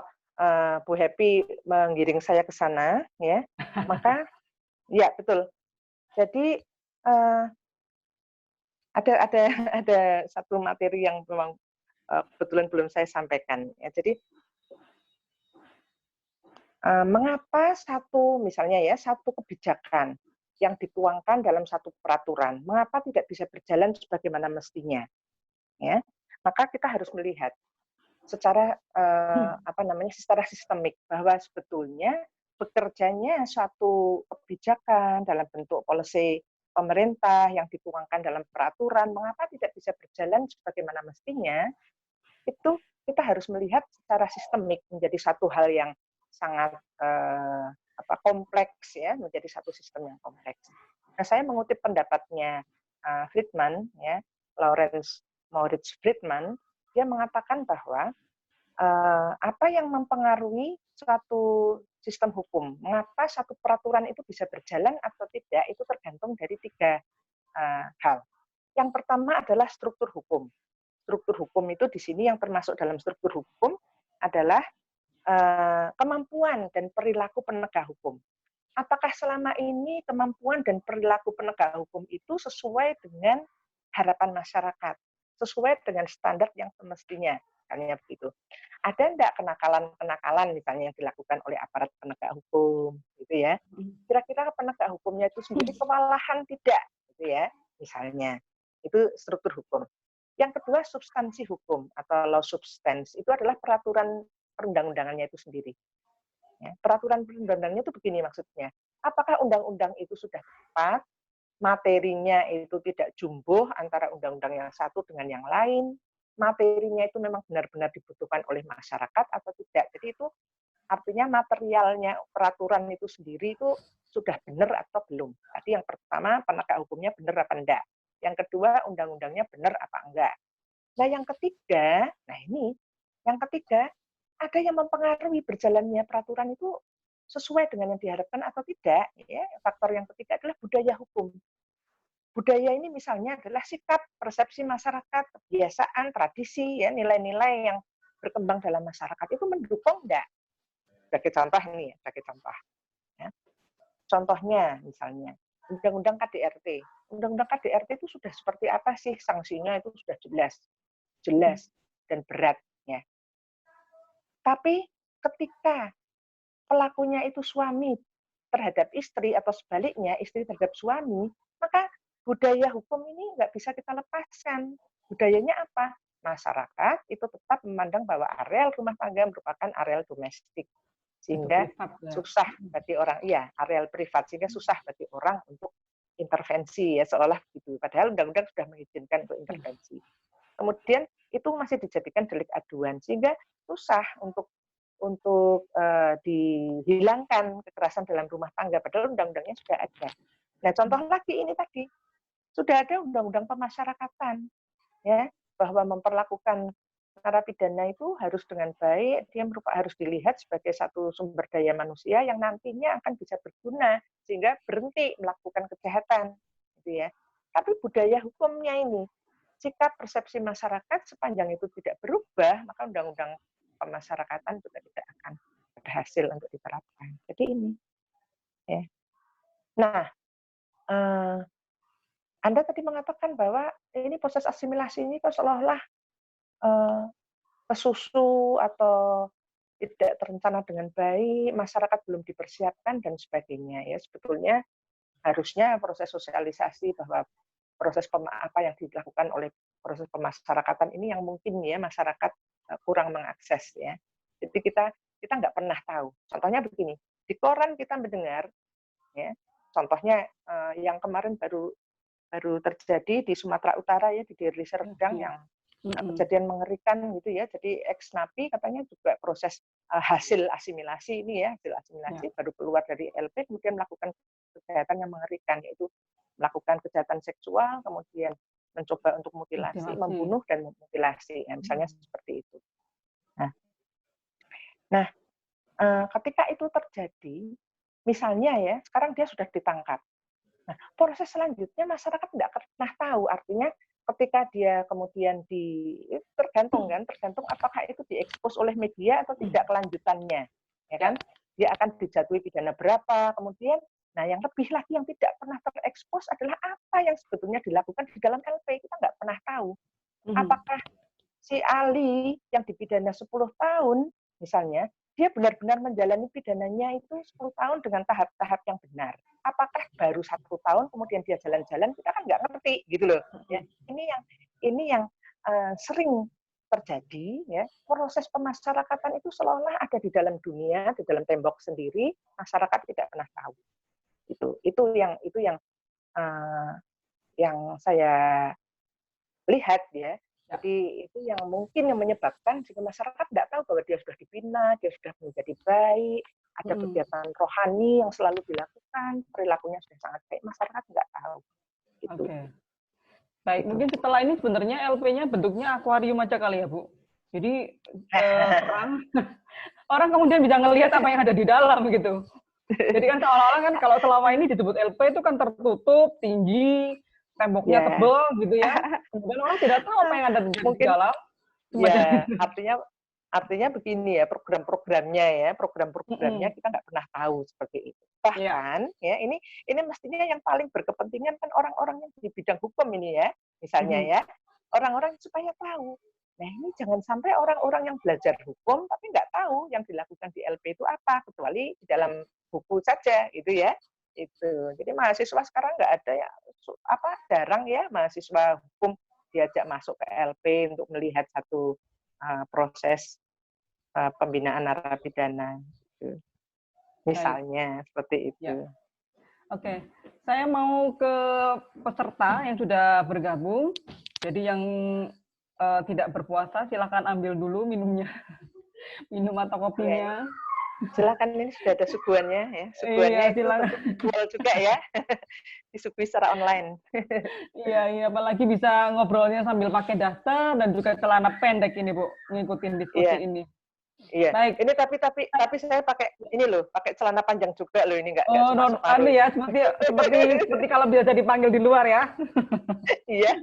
Bu Happy menggiring saya ke sana, ya, maka ya betul. Jadi ada ada satu materi yang memang kebetulan belum saya sampaikan. Ya. Jadi mengapa misalnya ya satu kebijakan yang dituangkan dalam satu peraturan, mengapa tidak bisa berjalan sebagaimana mestinya? Ya, maka kita harus melihat secara secara sistemik bahwa sebetulnya bekerjanya suatu kebijakan dalam bentuk policy pemerintah yang dituangkan dalam peraturan, mengapa tidak bisa berjalan sebagaimana mestinya, itu kita harus melihat secara sistemik menjadi satu hal yang sangat kompleks ya, menjadi satu sistem yang kompleks. Nah, saya mengutip pendapatnya Friedman ya, Lawrence Moritz Friedman, dia mengatakan bahwa apa yang mempengaruhi suatu sistem hukum, mengapa satu peraturan itu bisa berjalan atau tidak, itu tergantung dari tiga hal. Yang pertama adalah struktur hukum. Struktur hukum itu di sini yang termasuk dalam struktur hukum adalah kemampuan dan perilaku penegak hukum. Apakah selama ini kemampuan dan perilaku penegak hukum itu sesuai dengan harapan masyarakat, sesuai dengan standar yang semestinya, misalnya begitu. Ada enggak kenakalan-kenakalan misalnya yang dilakukan oleh aparat penegak hukum, gitu ya? Kira-kira penegak hukumnya itu sendiri kewalahan tidak, gitu ya? Misalnya, itu struktur hukum. Yang kedua, substansi hukum atau law substance itu adalah peraturan perundang-undangannya itu sendiri. Ya, peraturan perundang-undangannya itu begini maksudnya. Apakah undang-undang itu sudah tepat, materinya itu tidak jumbo antara undang-undang yang satu dengan yang lain, materinya itu memang benar-benar dibutuhkan oleh masyarakat atau tidak. Jadi itu artinya materialnya peraturan itu sendiri itu sudah benar atau belum. Tadi yang pertama penegak hukumnya benar apa enggak. Yang kedua undang-undangnya benar apa enggak. Nah yang ketiga, yang ketiga ada yang mempengaruhi berjalannya peraturan itu sesuai dengan yang diharapkan atau tidak. Ya, faktor yang ketiga adalah budaya hukum. Budaya ini misalnya adalah sikap, persepsi masyarakat, kebiasaan, tradisi, ya nilai-nilai yang berkembang dalam masyarakat itu mendukung enggak? Sebagai contoh ini, sebagai contoh. Ya. Contohnya misalnya Undang-Undang KDRT. Undang-Undang KDRT itu sudah seperti apa sih sanksinya itu sudah jelas dan berat. Ya. Tapi ketika pelakunya itu suami terhadap istri atau sebaliknya istri terhadap suami, maka budaya hukum ini nggak bisa kita lepaskan. Budayanya apa? Masyarakat itu tetap memandang bahwa areal rumah tangga merupakan areal domestik. Sehingga susah bagi orang, areal privat, sehingga susah bagi orang untuk intervensi, ya seolah begitu. Padahal undang-undang sudah mengizinkan untuk intervensi. Kemudian itu masih dijadikan delik aduan, sehingga susah untuk dihilangkan kekerasan dalam rumah tangga, padahal undang-undangnya sudah ada. Nah, contoh lagi ini tadi, sudah ada undang-undang pemasyarakatan, ya, bahwa memperlakukan narapidana itu harus dengan baik, dia harus dilihat sebagai satu sumber daya manusia yang nantinya akan bisa berguna, sehingga berhenti melakukan kejahatan, gitu ya. Tapi budaya hukumnya ini, sikap persepsi masyarakat sepanjang itu tidak berubah, maka undang-undang pemasyarakatan juga tidak akan berhasil untuk diterapkan. Jadi ini. Ya. Nah, Anda tadi mengatakan bahwa ini proses asimilasi ini kok seolah-olah kesusu atau tidak terencana dengan baik, masyarakat belum dipersiapkan dan sebagainya. Ya, sebetulnya harusnya proses sosialisasi bahwa proses apa yang dilakukan oleh proses pemasyarakatan ini yang mungkin ya masyarakat kurang mengakses ya. Jadi kita nggak pernah tahu. Contohnya begini, di koran kita mendengar ya, contohnya yang kemarin baru terjadi di Sumatera Utara ya, di Deli Serdang yang kejadian mengerikan gitu ya. Jadi ex napi katanya juga proses hasil asimilasi ini ya, hasil asimilasi baru keluar dari LP kemudian melakukan kejahatan yang mengerikan, yaitu melakukan kejahatan seksual, kemudian mencoba untuk mutilasi, membunuh dan memutilasi, ya, misalnya seperti itu. Nah, ketika itu terjadi, misalnya ya, sekarang dia sudah ditangkap. Nah, proses selanjutnya masyarakat tidak pernah tahu, artinya ketika dia kemudian tergantung apakah itu diekspos oleh media atau tidak kelanjutannya, ya kan? Dia akan dijatuhi pidana berapa, kemudian, nah yang lebih lagi yang tidak pernah terekspos adalah apa yang sebetulnya dilakukan di dalam LP, kita nggak pernah tahu. Apakah si Ali yang dipidana 10 tahun, misalnya, dia benar-benar menjalani pidananya itu 10 tahun dengan tahap-tahap yang benar. Apakah baru 1 tahun kemudian dia jalan-jalan, kita kan nggak ngerti gitu loh. Ya, ini yang sering terjadi ya, proses pemasyarakatan itu seolah ada di dalam dunia, di dalam tembok sendiri, masyarakat tidak pernah tahu. Itu yang saya lihat ya. Jadi itu yang mungkin yang menyebabkan jika masyarakat tidak tahu bahwa dia sudah dibina, dia sudah menjadi baik, ada kegiatan rohani yang selalu dilakukan, perilakunya sudah sangat baik, masyarakat nggak tahu. Gitu. Oke. Baik, mungkin setelah ini sebenarnya LP-nya bentuknya akuarium aja kali ya, Bu. Jadi orang kemudian bisa ngelihat apa yang ada di dalam gitu. Jadi kan seolah-olah kan kalau selama ini disebut LP itu kan tertutup, tinggi, temboknya tebal gitu ya. Kemudian orang tidak tahu apa yang ada di dalam. Ya, artinya begini ya, program-programnya kita nggak pernah tahu seperti itu. Bahkan ya ini mestinya yang paling berkepentingan kan orang-orang yang di bidang hukum ini ya, misalnya ya, orang-orang supaya tahu. Nah ini jangan sampai orang-orang yang belajar hukum tapi nggak tahu yang dilakukan di LP itu apa, kecuali di dalam buku saja itu ya. Itu. Jadi mahasiswa sekarang nggak ada ya jarang ya mahasiswa hukum diajak masuk ke LP untuk melihat satu proses pembinaan narapidana. Gitu. Misalnya seperti itu. Ya. Oke, saya mau ke peserta yang sudah bergabung. Jadi yang tidak berpuasa silakan ambil dulu minumnya, minum atau kopinya. Silakan, ini sudah ada suguhannya ya. Suguhannya itu jual juga ya. Disuguhi secara online. Iya, apalagi bisa ngobrolnya sambil pakai daster dan juga celana pendek ini, Bu, ngikutin diskusi ini. Iya. Baik. Ini tapi saya pakai ini loh, pakai celana panjang juga loh, ini enggak cuma separuh. Ya, seperti kalau biasa dipanggil di luar ya. Iya.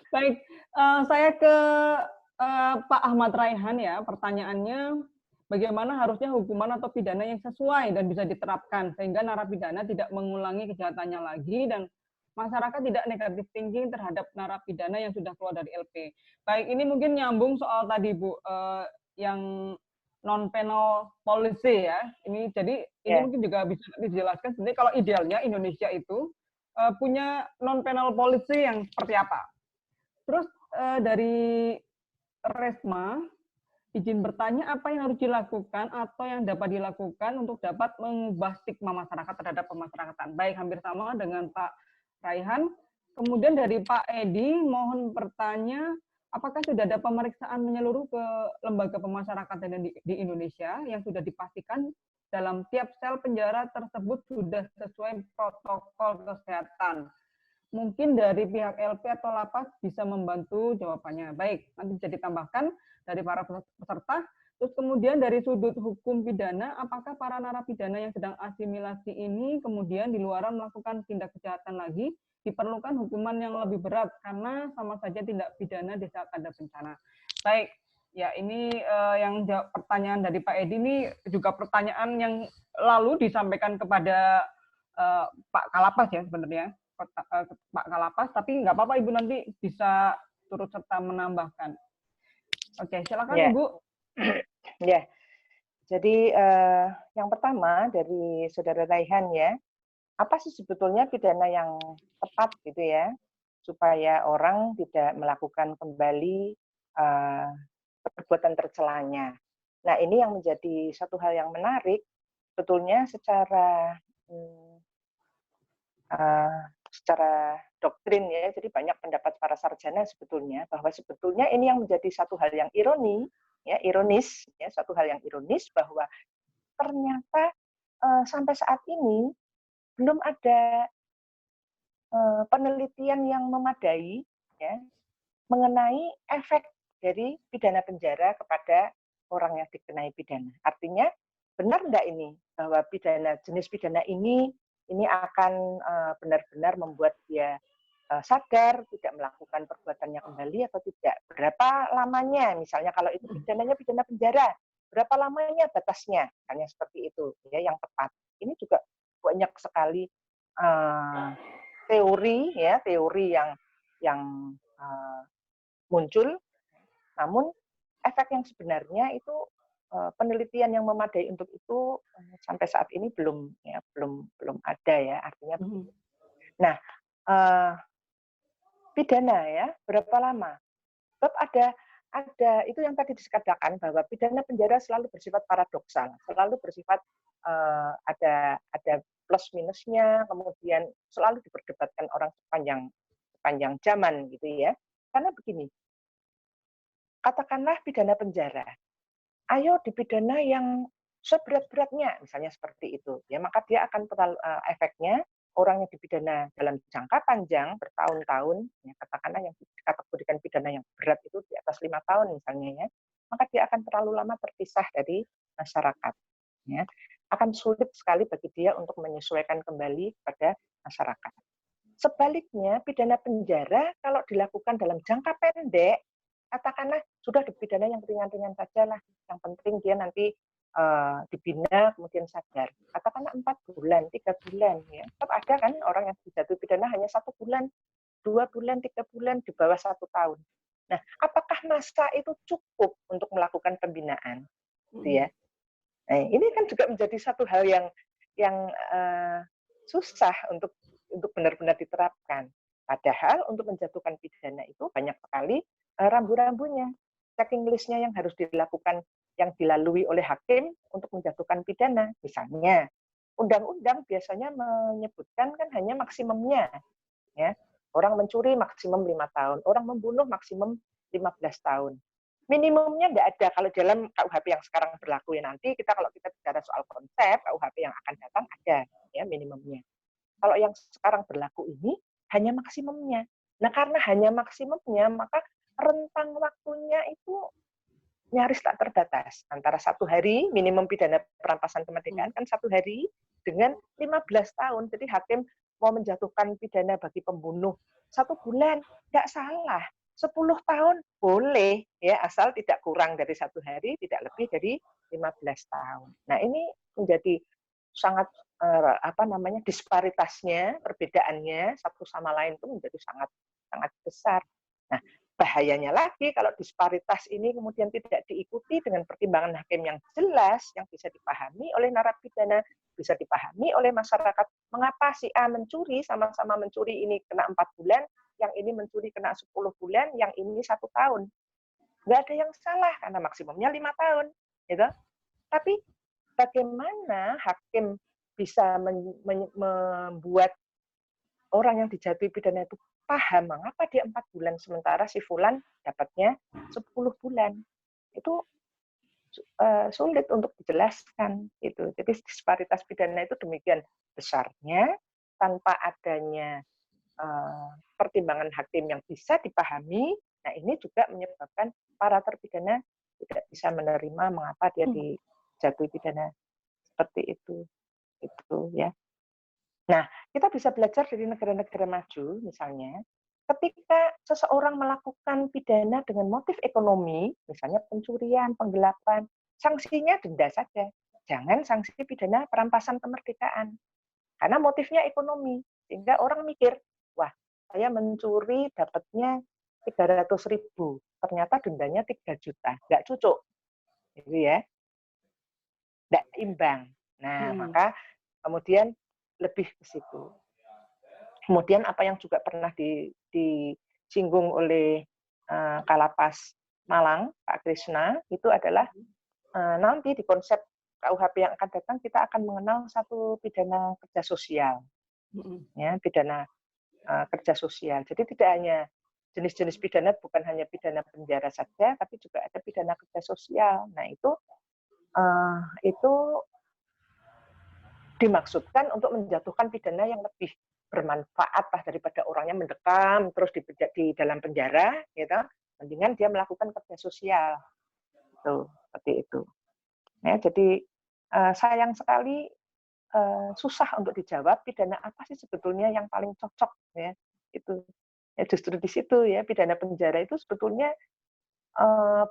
Baik, saya ke Pak Ahmad Raihan ya, pertanyaannya bagaimana harusnya hukuman atau pidana yang sesuai dan bisa diterapkan sehingga narapidana tidak mengulangi kejahatannya lagi dan masyarakat tidak negatif thinking terhadap narapidana yang sudah keluar dari LP. Baik, ini mungkin nyambung soal tadi Bu, yang non penal policy ya. Ini jadi ini mungkin juga bisa dijelaskan sebenarnya kalau idealnya Indonesia itu punya non penal policy yang seperti apa. Terus dari Resma izin bertanya apa yang harus dilakukan atau yang dapat dilakukan untuk dapat mengubah stigma masyarakat terhadap pemasyarakatan. Baik, hampir sama dengan Pak Raihan. Kemudian dari Pak Edi, mohon bertanya, apakah sudah ada pemeriksaan menyeluruh ke lembaga pemasyarakatan di Indonesia yang sudah dipastikan dalam tiap sel penjara tersebut sudah sesuai protokol kesehatan? Mungkin dari pihak LP atau lapas bisa membantu jawabannya. Baik, nanti bisa ditambahkan dari para peserta. Terus kemudian dari sudut hukum pidana, apakah para narapidana yang sedang asimilasi ini kemudian di luaran melakukan tindak kejahatan lagi, diperlukan hukuman yang lebih berat karena sama saja tindak pidana di saat ada bencana. Baik, ya ini yang pertanyaan dari Pak Edi ini juga pertanyaan yang lalu disampaikan kepada Pak Kalapas ya sebenarnya. Pak Kalapas, tapi nggak apa-apa Ibu nanti bisa turut serta menambahkan. Oke, silakan Ibu. Ya, jadi yang pertama dari Saudara Raihan ya, apa sih sebetulnya pidana yang tepat gitu ya, supaya orang tidak melakukan kembali perbuatan tercelanya. Nah, ini yang menjadi satu hal yang menarik, sebetulnya hmm, secara doktrin ya, jadi banyak pendapat para sarjana sebetulnya, bahwa sebetulnya ini yang menjadi satu hal yang ironis, ya, satu hal yang ironis bahwa ternyata sampai saat ini belum ada penelitian yang memadai ya, mengenai efek dari pidana penjara kepada orang yang dikenai pidana. Artinya benar enggak ini bahwa jenis pidana ini akan benar-benar membuat dia sadar tidak melakukan perbuatannya kembali atau tidak. Berapa lamanya, misalnya kalau itu pidananya pidana penjara, berapa lamanya batasnya, hanya seperti itu ya yang tepat. Ini juga banyak sekali teori yang muncul, namun efek yang sebenarnya itu penelitian yang memadai untuk itu sampai saat ini belum ada ya, artinya begitu. Nah, pidana ya berapa lama? Sebab ada itu yang tadi dikatakan bahwa pidana penjara selalu bersifat paradoksal, selalu bersifat ada plus minusnya, kemudian selalu diperdebatkan orang sepanjang zaman gitu ya. Karena begini, katakanlah pidana penjara, ayo dipidana yang seberat-beratnya, misalnya seperti itu, ya maka dia akan efeknya orang yang dipidana dalam jangka panjang bertahun-tahun, ya, katakanlah yang dikategorikan pidana yang berat itu di atas 5 tahun misalnya ya, maka dia akan terlalu lama terpisah dari masyarakat, ya akan sulit sekali bagi dia untuk menyesuaikan kembali pada masyarakat. Sebaliknya, pidana penjara kalau dilakukan dalam jangka pendek, katakanlah sudah dipidana yang ringan-ringan saja lah, yang penting dia nanti dibina kemudian sadar. Katakanlah 4 bulan, 3 bulan ya. Tetap ada kan orang yang dijatuhi pidana hanya 1 bulan, 2 bulan, 3 bulan di bawah 1 tahun. Nah, apakah masa itu cukup untuk melakukan pembinaan? Gitu ya. Nah, ini kan juga menjadi satu hal yang susah untuk benar-benar diterapkan. Padahal untuk menjatuhkan pidana itu banyak sekali rambu-rambunya, checking list-nya yang harus dilakukan, yang dilalui oleh hakim untuk menjatuhkan pidana. Misalnya, undang-undang biasanya menyebutkan kan hanya maksimumnya, ya. Orang mencuri maksimum 5 tahun, orang membunuh maksimum 15 tahun. Minimumnya tidak ada kalau dalam KUHP yang sekarang berlaku ya, nanti kalau kita bicara soal konsep KUHP yang akan datang ada ya minimumnya. Kalau yang sekarang berlaku ini hanya maksimumnya. Nah, karena hanya maksimumnya, maka rentang waktunya itu nyaris tak terbatas. Antara 1 hari, minimum pidana perampasan kemerdekaan kan 1 hari, dengan 15 tahun. Jadi hakim mau menjatuhkan pidana bagi pembunuh 1 bulan, nggak salah. 10 tahun boleh, ya asal tidak kurang dari 1 hari, tidak lebih dari 15 tahun. Nah, ini menjadi sangat disparitasnya, perbedaannya satu sama lain itu menjadi sangat sangat besar. Nah, bahayanya lagi kalau disparitas ini kemudian tidak diikuti dengan pertimbangan hakim yang jelas, yang bisa dipahami oleh narapidana, bisa dipahami oleh masyarakat. Mengapa si A mencuri, sama-sama mencuri ini kena 4 bulan, yang ini mencuri kena 10 bulan, yang ini 1 tahun. Nggak ada yang salah, karena maksimumnya 5 tahun. Gitu. Tapi bagaimana hakim bisa membuat orang yang dijatuhi pidana itu paham mengapa dia 4 bulan sementara si fulan dapatnya 10 bulan. Itu sulit untuk dijelaskan gitu. Jadi disparitas pidana itu demikian besarnya tanpa adanya pertimbangan hakim yang bisa dipahami. Nah, ini juga menyebabkan para terpidana tidak bisa menerima mengapa dia dijatuhi pidana seperti itu. Itu ya. Nah, kita bisa belajar dari negara-negara maju, misalnya, ketika seseorang melakukan pidana dengan motif ekonomi, misalnya pencurian, penggelapan, sanksinya denda saja. Jangan sanksi pidana perampasan kemerdekaan. Karena motifnya ekonomi. Sehingga orang mikir, wah, saya mencuri dapatnya 300.000, ternyata dendanya 3 juta. Nggak cocok. Gitu ya. Nggak imbang. Nah, maka kemudian lebih ke situ. Kemudian apa yang juga pernah disinggung oleh Kalapas Malang, Pak Krishna, itu adalah nanti di konsep KUHP yang akan datang kita akan mengenal satu pidana kerja sosial, ya, pidana kerja sosial. Jadi tidak hanya jenis-jenis pidana, bukan hanya pidana penjara saja, tapi juga ada pidana kerja sosial. Nah itu dimaksudkan untuk menjatuhkan pidana yang lebih bermanfaat lah daripada orangnya mendekam terus di dalam penjara, gitu. Mendingan dia melakukan kerja sosial, tuh seperti itu. Ya, jadi sayang sekali susah untuk dijawab pidana apa sih sebetulnya yang paling cocok, ya itu. Ya, justru di situ ya pidana penjara itu sebetulnya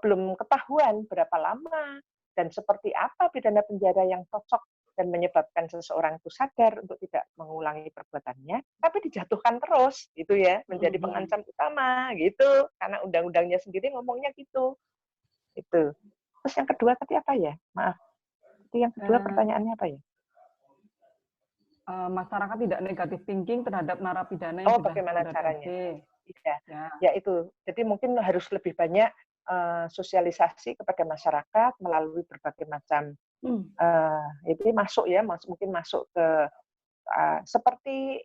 belum ketahuan berapa lama dan seperti apa pidana penjara yang cocok dan menyebabkan seseorang itu sadar untuk tidak mengulangi perbuatannya, tapi dijatuhkan terus, gitu ya, menjadi pengancam utama, gitu. Karena undang-undangnya sendiri ngomongnya gitu. Itu. Terus yang kedua tadi apa ya? Maaf. Yang kedua pertanyaannya apa ya? Masyarakat tidak negatif thinking terhadap narapidana yang sudah bagaimana dari caranya? ya. Ya itu. Jadi mungkin harus lebih banyak sosialisasi kepada masyarakat melalui berbagai macam itu masuk ya, mungkin masuk ke seperti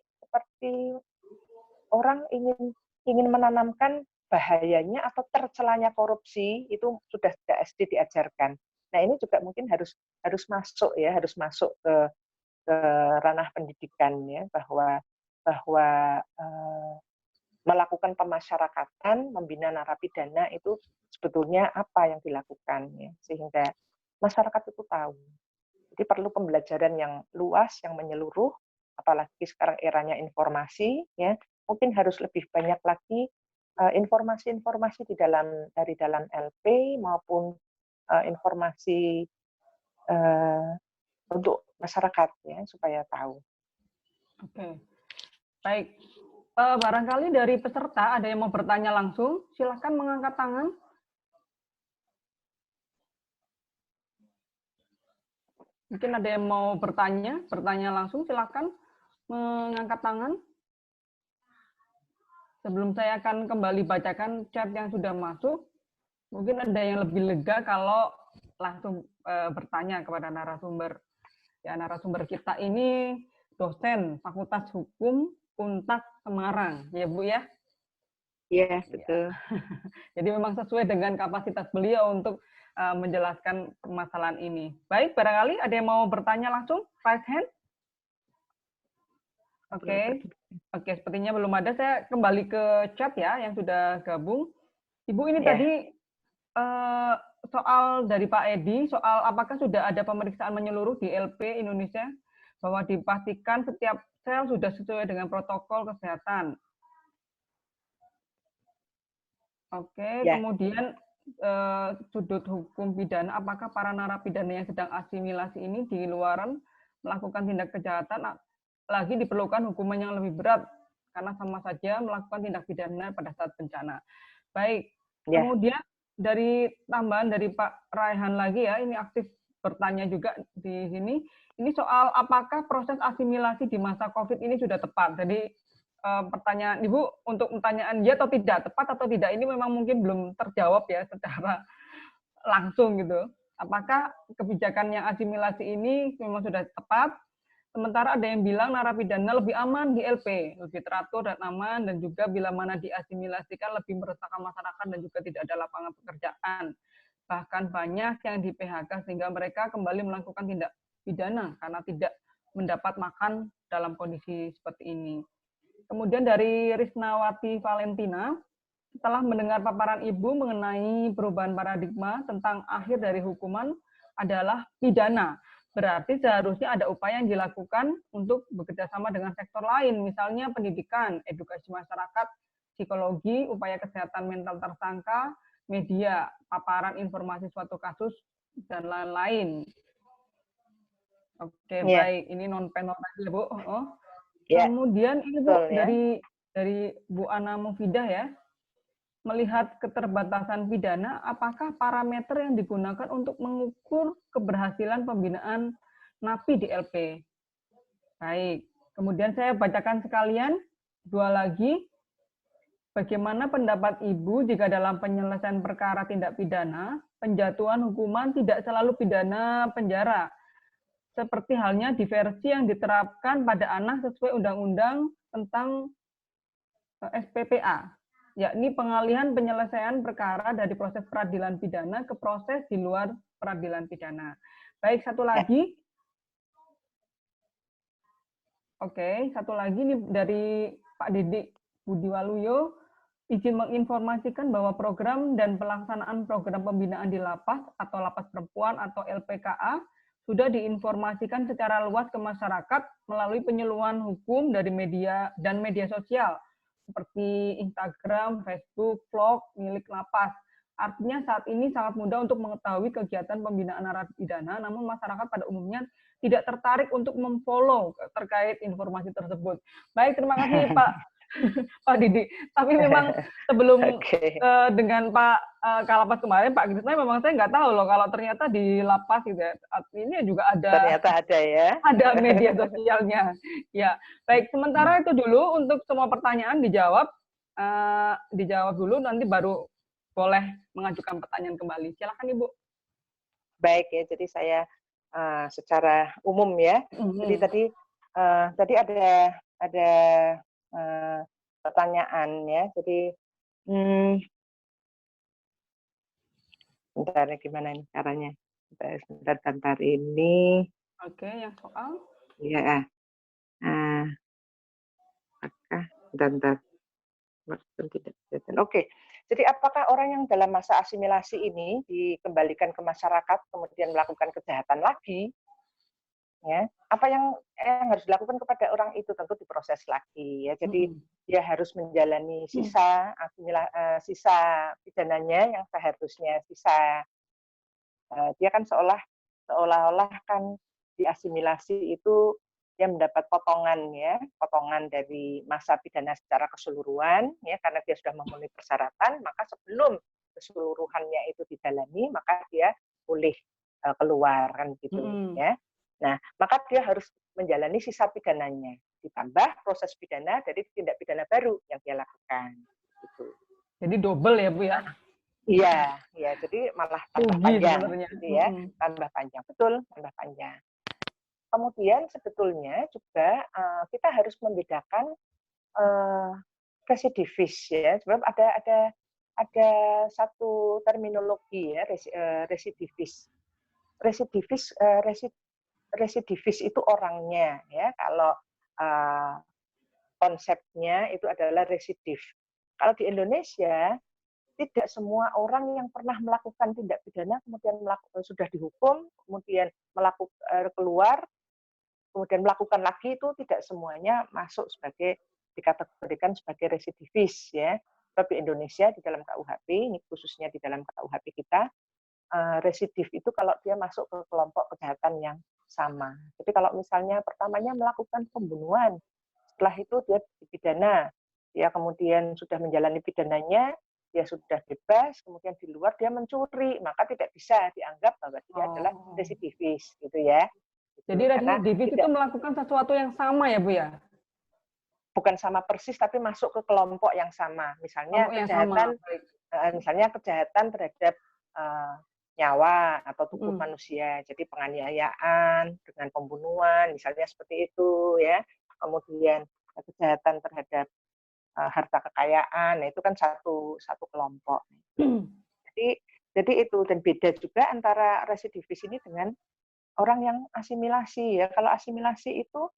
orang ingin menanamkan bahayanya atau tercelanya korupsi itu sudah sejak SD diajarkan. Nah ini juga mungkin harus masuk ya, harus masuk ke ranah pendidikan ya, bahwa melakukan pemasyarakatan, membina narapidana itu sebetulnya apa yang dilakukan ya, sehingga masyarakat itu tahu. Jadi perlu pembelajaran yang luas, yang menyeluruh, apalagi sekarang eranya informasi, ya mungkin harus lebih banyak lagi informasi-informasi dari dalam LP maupun informasi untuk masyarakat ya supaya tahu. Oke, baik. Barangkali dari peserta ada yang mau bertanya langsung, silakan mengangkat tangan. Mungkin ada yang mau bertanya langsung, silakan mengangkat tangan. Sebelum saya akan kembali bacakan chat yang sudah masuk, mungkin ada yang lebih lega kalau langsung bertanya kepada narasumber. Ya, narasumber kita ini dosen Fakultas Hukum Untak Semarang, ya Bu ya? Iya, betul. Jadi memang sesuai dengan kapasitas beliau untuk menjelaskan permasalahan ini. Baik, barangkali ada yang mau bertanya langsung, raise hand. Oke, sepertinya belum ada. Saya kembali ke chat ya yang sudah gabung. Ibu ini tadi soal dari Pak Edi, soal apakah sudah ada pemeriksaan menyeluruh di LP Indonesia bahwa dipastikan setiap sel sudah sesuai dengan protokol kesehatan. Oke, kemudian sudut hukum pidana, apakah para narapidana yang sedang asimilasi ini di luaran melakukan tindak kejahatan lagi diperlukan hukuman yang lebih berat karena sama saja melakukan tindak pidana pada saat bencana. Baik, kemudian dari tambahan dari Pak Raihan lagi ya, ini aktif bertanya juga di sini, ini soal apakah proses asimilasi di masa COVID ini sudah tepat. Jadi pertanyaan Ibu untuk pertanyaan ya atau tidak, tepat atau tidak, ini memang mungkin belum terjawab ya secara langsung gitu. Apakah kebijakan yang asimilasi ini memang sudah tepat? Sementara ada yang bilang narapidana lebih aman di LP, lebih teratur dan aman, dan juga bila mana diasimilasikan lebih meresahkan masyarakat dan juga tidak ada lapangan pekerjaan. Bahkan banyak yang di PHK sehingga mereka kembali melakukan tindak pidana karena tidak mendapat makan dalam kondisi seperti ini. Kemudian dari Risnawati Valentina, setelah mendengar paparan Ibu mengenai perubahan paradigma tentang akhir dari hukuman adalah pidana, berarti seharusnya ada upaya yang dilakukan untuk bekerjasama dengan sektor lain, misalnya pendidikan, edukasi masyarakat, psikologi, upaya kesehatan mental tersangka, media, paparan informasi suatu kasus, dan lain-lain. Oke, baik. Ini non-penal tadi ya, Bu. Kemudian ini Bu, dari Bu Ana Mufidah ya, melihat keterbatasan pidana, apakah parameter yang digunakan untuk mengukur keberhasilan pembinaan napi di LP? Baik, Kemudian saya bacakan sekalian dua lagi. Bagaimana pendapat Ibu jika dalam penyelesaian perkara tindak pidana, penjatuhan hukuman tidak selalu pidana penjara, seperti halnya diversi yang diterapkan pada anak sesuai Undang-Undang tentang SPPA, yakni pengalihan penyelesaian perkara dari proses peradilan pidana ke proses di luar peradilan pidana. Baik, satu lagi. Oke, satu lagi nih dari Pak Didik Budiwaluyo, izin menginformasikan bahwa program dan pelaksanaan program pembinaan di lapas atau lapas perempuan atau LPKA sudah diinformasikan secara luas ke masyarakat melalui penyuluhan hukum dari media dan media sosial seperti Instagram, Facebook, vlog milik lapas. Artinya saat ini sangat mudah untuk mengetahui kegiatan pembinaan narapidana, namun masyarakat pada umumnya tidak tertarik untuk memfollow terkait informasi tersebut. Baik, terima kasih Pak Pak Didi. Tapi memang sebelum dengan Pak Kalapas kemarin, Pak Krisna memang saya nggak tahu loh kalau ternyata di lapas gitu ya. Ini juga ada. Ternyata ada ya. Ada media sosialnya. Ya, baik. Sementara itu dulu untuk semua pertanyaan dijawab. Dijawab dulu, nanti baru boleh mengajukan pertanyaan kembali. Silakan Ibu. Baik ya, jadi saya secara umum ya. Jadi tadi ada pertanyaan ya. Jadi bentar gimana nih caranya? Bentar ini. Oke, yang soal. Iya. Bentar. Oke. Jadi apakah orang yang dalam masa asimilasi ini dikembalikan ke masyarakat kemudian melakukan kejahatan lagi? Ya, apa yang harus dilakukan kepada orang itu tentu diproses lagi ya. Jadi dia harus menjalani sisa pidananya yang seharusnya sisa. Dia kan seolah-olah kan diasimilasi itu dia mendapat potongan dari masa pidana secara keseluruhan ya, karena dia sudah memenuhi persyaratan, maka sebelum keseluruhannya itu dijalani maka dia boleh keluar kan gitu ya. Nah, maka dia harus menjalani sisa pidananya, ditambah proses pidana dari tindak pidana baru yang dia lakukan. Gitu. Jadi double ya Bu ya? Iya, jadi malah tambah panjang, gitu ya, tambah panjang, betul, tambah panjang. Kemudian sebetulnya juga kita harus membedakan residivis ya, sebab ada satu terminologi ya, residivis. Residivis itu orangnya ya, kalau konsepnya itu adalah residif. Kalau di Indonesia tidak semua orang yang pernah melakukan tindak pidana kemudian sudah dihukum, kemudian keluar, kemudian melakukan lagi, itu tidak semuanya masuk dikategorikan sebagai residivis ya. Sebab di Indonesia di dalam KUHP, ini khususnya di dalam KUHP kita, residif itu kalau dia masuk ke kelompok kejahatan yang sama. Jadi kalau misalnya pertamanya melakukan pembunuhan, setelah itu dia dipidana, dia kemudian sudah menjalani pidananya, dia sudah bebas, kemudian di luar dia mencuri, maka tidak bisa dianggap bahwa dia adalah residivis, gitu ya. Jadi residivis itu melakukan sesuatu yang sama ya Bu ya? Bukan sama persis, tapi masuk ke kelompok yang sama. Misalnya kejahatan terhadap nyawa atau tubuh manusia, jadi penganiayaan dengan pembunuhan, misalnya seperti itu ya. Kemudian kejahatan terhadap harta kekayaan, nah itu kan satu kelompok. Jadi itu, dan beda juga antara residivis ini dengan orang yang asimilasi ya. Kalau asimilasi itu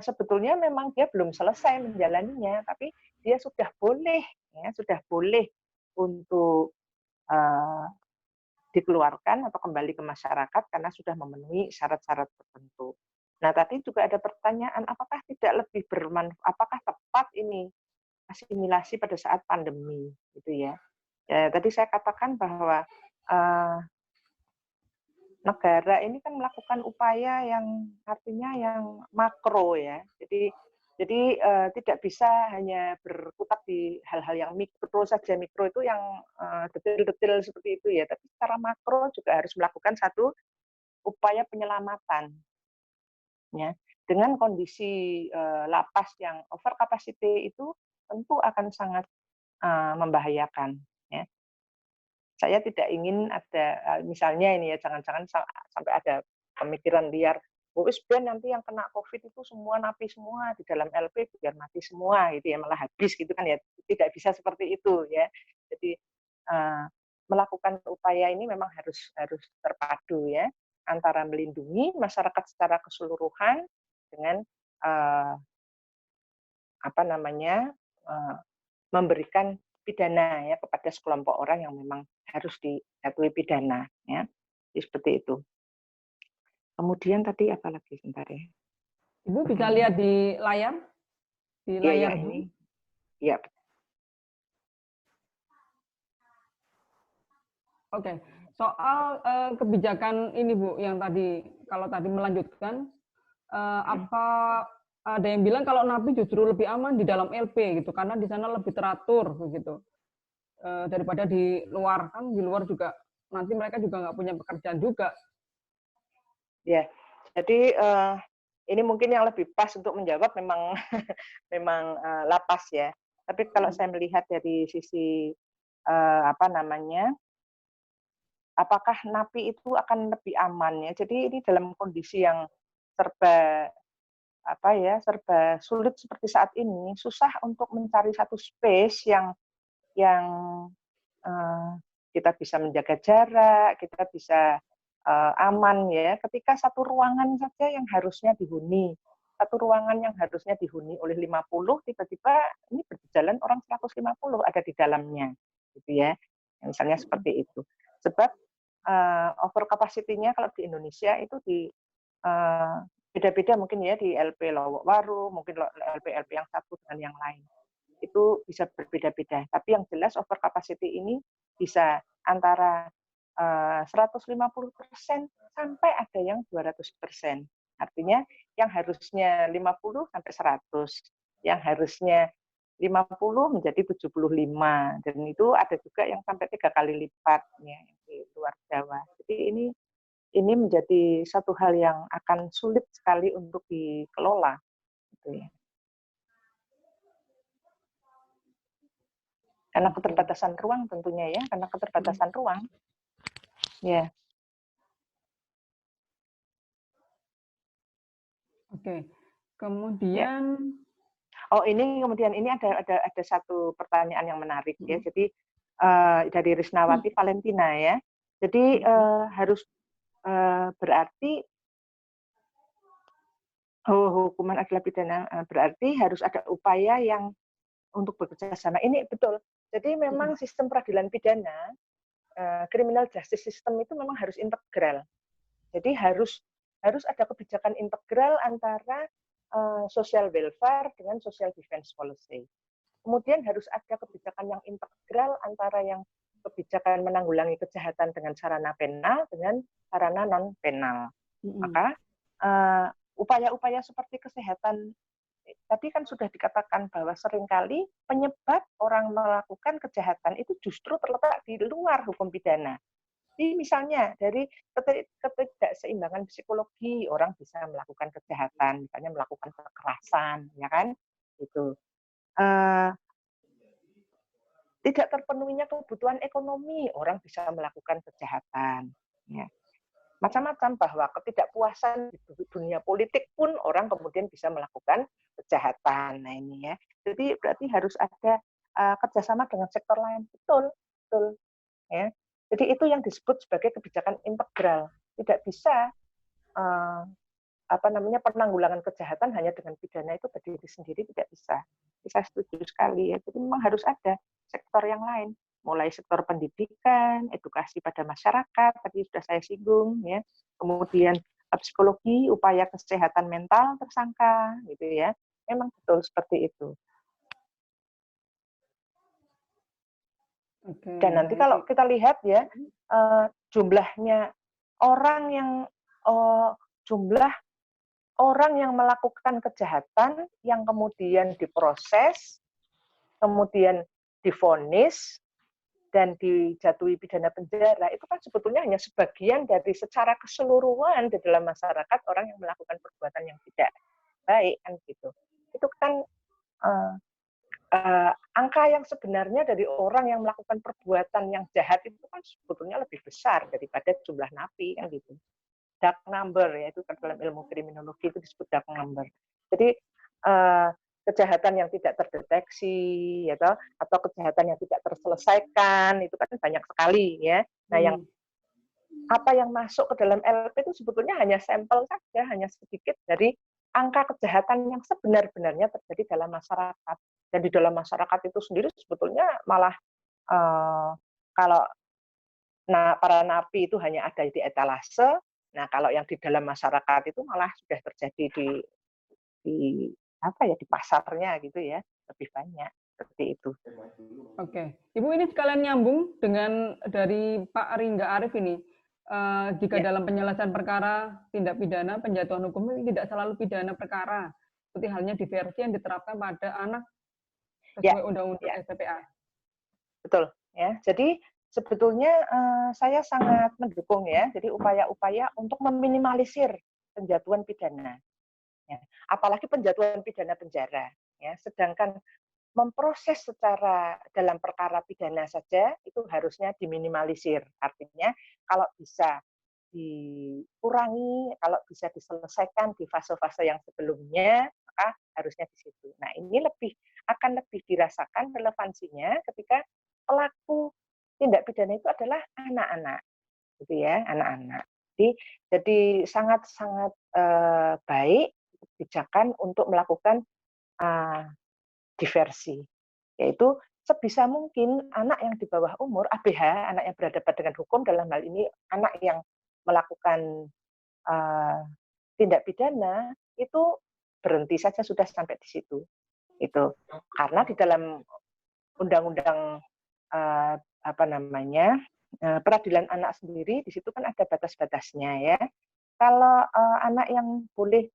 sebetulnya memang dia belum selesai menjalaninya, tapi dia sudah boleh untuk dikeluarkan atau kembali ke masyarakat karena sudah memenuhi syarat-syarat tertentu. Nah, tadi juga ada pertanyaan, apakah tidak lebih apakah tepat ini asimilasi pada saat pandemi, gitu ya. Tadi saya katakan bahwa negara ini kan melakukan upaya yang artinya yang makro ya. Jadi tidak bisa hanya berkutat di hal-hal yang mikro saja. Mikro itu yang detail-detail seperti itu ya. Tapi secara makro juga harus melakukan satu upaya penyelamatan. Ya. dengan kondisi lapas yang over capacity itu tentu akan sangat membahayakan. Ya. Saya tidak ingin ada misalnya ini ya, jangan-jangan sampai ada pemikiran liar, oh ben nanti yang kena COVID itu semua napi semua di dalam LP biar mati semua gitu ya, malah habis gitu kan ya, tidak bisa seperti itu ya. Jadi melakukan upaya ini memang harus terpadu ya, antara melindungi masyarakat secara keseluruhan dengan memberikan pidana ya kepada sekelompok orang yang memang harus dijatuhi pidana ya. Jadi seperti itu. Kemudian tadi apa lagi sebentar ya? Ibu bisa lihat di layar? Di layar ini. Ya. Oke. Soal kebijakan ini Bu, yang tadi kalau tadi melanjutkan apa ada yang bilang kalau napi justru lebih aman di dalam LP gitu karena di sana lebih teratur begitu daripada di luar, kan di luar juga nanti mereka juga nggak punya pekerjaan juga. Ya, jadi ini mungkin yang lebih pas untuk menjawab memang memang lapas ya. Tapi kalau saya melihat dari sisi apakah napi itu akan lebih aman ya? Jadi ini dalam kondisi yang serba serba sulit seperti saat ini, susah untuk mencari satu space yang kita bisa menjaga jarak, kita bisa aman ya. Ketika satu ruangan saja yang harusnya dihuni, satu ruangan yang harusnya dihuni oleh 50, tiba-tiba ini berjalan orang 150 ada di dalamnya, gitu ya. Misalnya seperti itu. Sebab over capacity-nya kalau di Indonesia itu beda-beda mungkin ya, di LP Lowokwaru, mungkin LP-LP yang satu dengan yang lain. Itu bisa berbeda-beda. Tapi yang jelas over capacity ini bisa antara 150% sampai ada yang 200%. Artinya yang harusnya 50 sampai 100, yang harusnya 50 menjadi 75, dan itu ada juga yang sampai 3 kali lipat ya di luar Jawa. Jadi ini menjadi satu hal yang akan sulit sekali untuk dikelola gitu ya. Karena keterbatasan ruang tentunya ya, karena keterbatasan ruang. Ya. Oke. Kemudian ini ada satu pertanyaan yang menarik ya. Jadi dari Risnawati Valentina ya. Jadi harus berarti hukuman adalah pidana, berarti harus ada upaya yang untuk bekerja sama. Ini betul. Jadi memang sistem peradilan pidana, criminal justice system itu memang harus integral. Jadi harus ada kebijakan integral antara social welfare dengan social defense policy. Kemudian harus ada kebijakan yang integral antara yang kebijakan menanggulangi kejahatan dengan sarana penal dengan sarana non penal. Maka upaya-upaya seperti kesehatan tadi kan sudah dikatakan bahwa seringkali penyebab orang melakukan kejahatan itu justru terletak di luar hukum pidana. Jadi misalnya dari ketidakseimbangan psikologi orang bisa melakukan kejahatan, misalnya melakukan kekerasan, ya kan? Itu tidak terpenuhinya kebutuhan ekonomi orang bisa melakukan kejahatan. Ya. Macam-macam, bahwa ketidakpuasan di dunia politik pun orang kemudian bisa melakukan kejahatan. Nah ini ya. Jadi berarti harus ada kerjasama dengan sektor lain. Betul. Ya. Jadi itu yang disebut sebagai kebijakan integral. Tidak bisa penanggulangan kejahatan hanya dengan pidana itu berdiri sendiri, tidak bisa. Saya setuju sekali ya. Jadi memang harus ada sektor yang lain, mulai sektor pendidikan, edukasi pada masyarakat, tadi sudah saya singgung ya. Kemudian psikologi, upaya kesehatan mental tersangka, gitu ya. Memang betul seperti itu. Dan nanti kalau kita lihat ya, jumlah orang yang melakukan kejahatan yang kemudian diproses, kemudian divonis, dan dijatuhi pidana penjara, itu kan sebetulnya hanya sebagian dari secara keseluruhan di dalam masyarakat orang yang melakukan perbuatan yang tidak baik kan gitu. Itu kan uh, angka yang sebenarnya dari orang yang melakukan perbuatan yang jahat itu kan sebetulnya lebih besar daripada jumlah napi kan gitu. Dark number ya, itu dalam ilmu kriminologi itu disebut dark number. Jadi kejahatan yang tidak terdeteksi ya atau kejahatan yang tidak terselesaikan itu kan banyak sekali ya. Nah, yang apa yang masuk ke dalam LP itu sebetulnya hanya sampel saja, hanya sedikit dari angka kejahatan yang sebenar-benarnya terjadi dalam masyarakat. Dan di dalam masyarakat itu sendiri sebetulnya malah kalau para napi itu hanya ada di etalase, nah kalau yang di dalam masyarakat itu malah sudah terjadi di apa ya, di pasarnya gitu ya, lebih banyak seperti itu. Oke, Ibu, ini sekalian nyambung dengan dari Pak Ringga Arif ini. Jika Ya. dalam penyelesaian perkara tindak pidana penjatuhan hukum ini tidak selalu pidana perkara, seperti halnya diversi yang diterapkan pada anak sesuai Undang-Undang ya. STPA. Betul ya. Jadi sebetulnya saya sangat mendukung ya. Jadi upaya-upaya untuk meminimalisir penjatuhan pidana. Ya. Apalagi penjatuhan pidana penjara. Ya. Sedangkan memproses secara dalam perkara pidana saja itu harusnya diminimalisir. Artinya kalau bisa dikurangi, kalau bisa diselesaikan di fase-fase yang sebelumnya, maka harusnya di situ. Nah, ini akan lebih dirasakan relevansinya ketika pelaku tindak pidana itu adalah anak-anak, gitu ya, anak-anak. Jadi sangat-sangat baik kebijakan untuk melakukan diversi, yaitu sebisa mungkin anak yang di bawah umur, ABH, anak yang berhadapan dengan hukum, dalam hal ini anak yang melakukan tindak pidana, itu berhenti saja sudah sampai di situ. Itu karena di dalam undang-undang peradilan anak sendiri, di situ kan ada batas-batasnya ya. Kalau anak yang boleh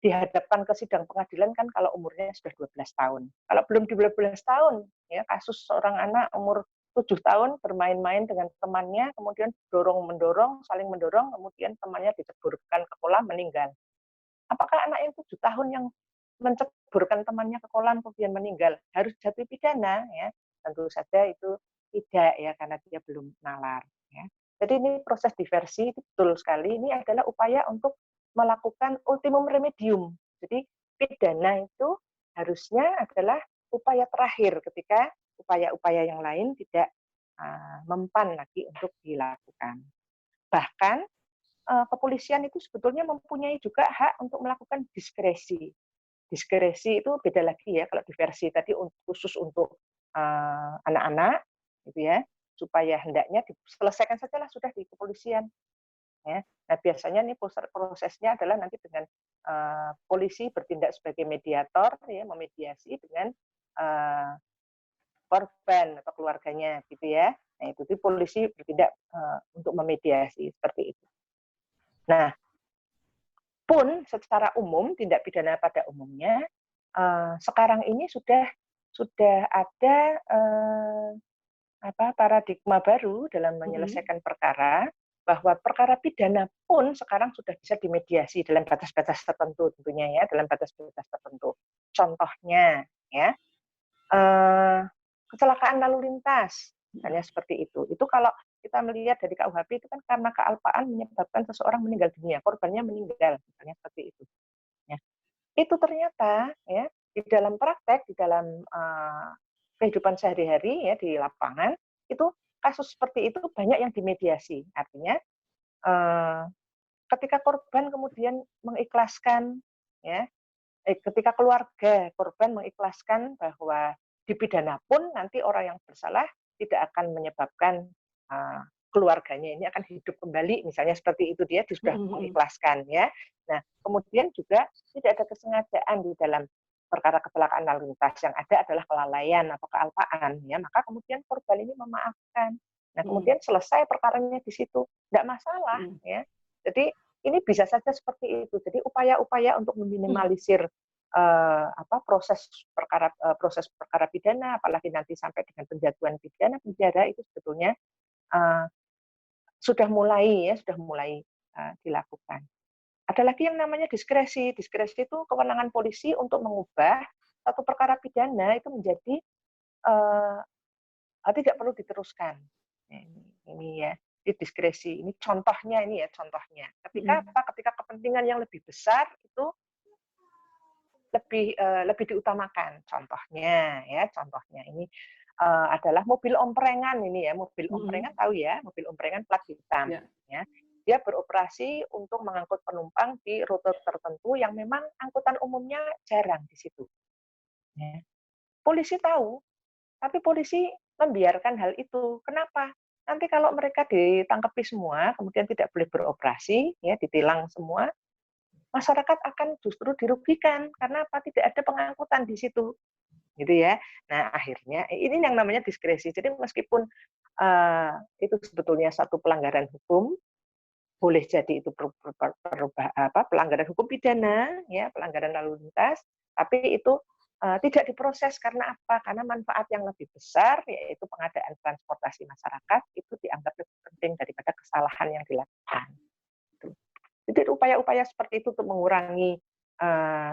dihadapkan ke sidang pengadilan kan kalau umurnya sudah 12 tahun. Kalau belum 12 tahun, ya kasus seorang anak umur 7 tahun bermain-main dengan temannya, kemudian saling mendorong, kemudian temannya diceburkan ke kolam meninggal. Apakah anak yang 7 tahun yang menceburkan temannya ke kolam kemudian meninggal harus jatuh pidana? Ya, tentu saja itu tidak ya, karena dia belum nalar. Ya. Jadi ini proses diversi betul sekali. Ini adalah upaya untuk melakukan ultimum remedium. Jadi pidana itu harusnya adalah upaya terakhir ketika upaya-upaya yang lain tidak mempan lagi untuk dilakukan. Bahkan kepolisian itu sebetulnya mempunyai juga hak untuk melakukan diskresi. Diskresi itu beda lagi ya, kalau diversi tadi khusus untuk anak-anak, gitu ya, supaya hendaknya diselesaikan sajalah sudah di kepolisian. Ya. Nah, biasanya nih prosesnya adalah nanti dengan polisi bertindak sebagai mediator, ya, memediasi dengan korban atau keluarganya, gitu ya. Nah, itu polisi bertindak untuk memediasi seperti itu. Nah, pun secara umum tindak pidana pada umumnya sekarang ini sudah ada paradigma baru dalam menyelesaikan perkara, bahwa perkara pidana pun sekarang sudah bisa dimediasi dalam batas-batas tertentu tentunya ya, dalam batas-batas tertentu. Contohnya ya, kecelakaan lalu lintas, misalnya seperti itu. Itu kalau kita melihat dari KUHP itu kan karena kealpaan menyebabkan seseorang meninggal dunia, korbannya meninggal, misalnya seperti itu. Ya. Itu ternyata ya di dalam praktek, di dalam kehidupan sehari-hari ya di lapangan, itu kasus seperti itu banyak yang dimediasi. Artinya ketika korban kemudian mengikhlaskan ya, ketika keluarga korban mengikhlaskan bahwa dipidana pun nanti orang yang bersalah tidak akan menyebabkan keluarganya ini akan hidup kembali, misalnya seperti itu, dia sudah mengikhlaskan ya. Nah, kemudian juga tidak ada kesengajaan di dalam perkara kecelakaan lalu lintas, yang ada adalah kelalaian atau kealpaan ya, maka kemudian korban ini memaafkan. Nah, kemudian selesai perkaranya di situ, tidak masalah ya. Jadi ini bisa saja seperti itu. Jadi upaya-upaya untuk meminimalisir proses perkara pidana, apalagi nanti sampai dengan penjatuhan pidana penjara, itu sebetulnya sudah mulai dilakukan. Ada lagi yang namanya diskresi. Diskresi itu kewenangan polisi untuk mengubah satu perkara pidana itu menjadi tidak perlu diteruskan. Nah, ini ya, di diskresi. Ini contohnya ini ya, contohnya. Ketika apa? Ketika kepentingan yang lebih besar itu lebih diutamakan. Contohnya ya, contohnya ini adalah mobil omprengan ini ya, mobil omprengan tahu ya, mobil omprengan plat hitam. Ya. Dia beroperasi untuk mengangkut penumpang di rute tertentu yang memang angkutan umumnya jarang di situ. Ya. Polisi tahu, tapi polisi membiarkan hal itu. Kenapa? Nanti kalau mereka ditangkapi semua, kemudian tidak boleh beroperasi, ya ditilang semua, masyarakat akan justru dirugikan karena apa? Tidak ada pengangkutan di situ, gitu ya. Nah akhirnya ini yang namanya diskresi. Jadi meskipun itu sebetulnya satu pelanggaran hukum, boleh jadi itu pelanggaran hukum pidana, ya pelanggaran lalu lintas, tapi itu tidak diproses karena apa? Karena manfaat yang lebih besar, yaitu pengadaan transportasi masyarakat, itu dianggap lebih penting daripada kesalahan yang dilakukan. Jadi upaya-upaya seperti itu untuk mengurangi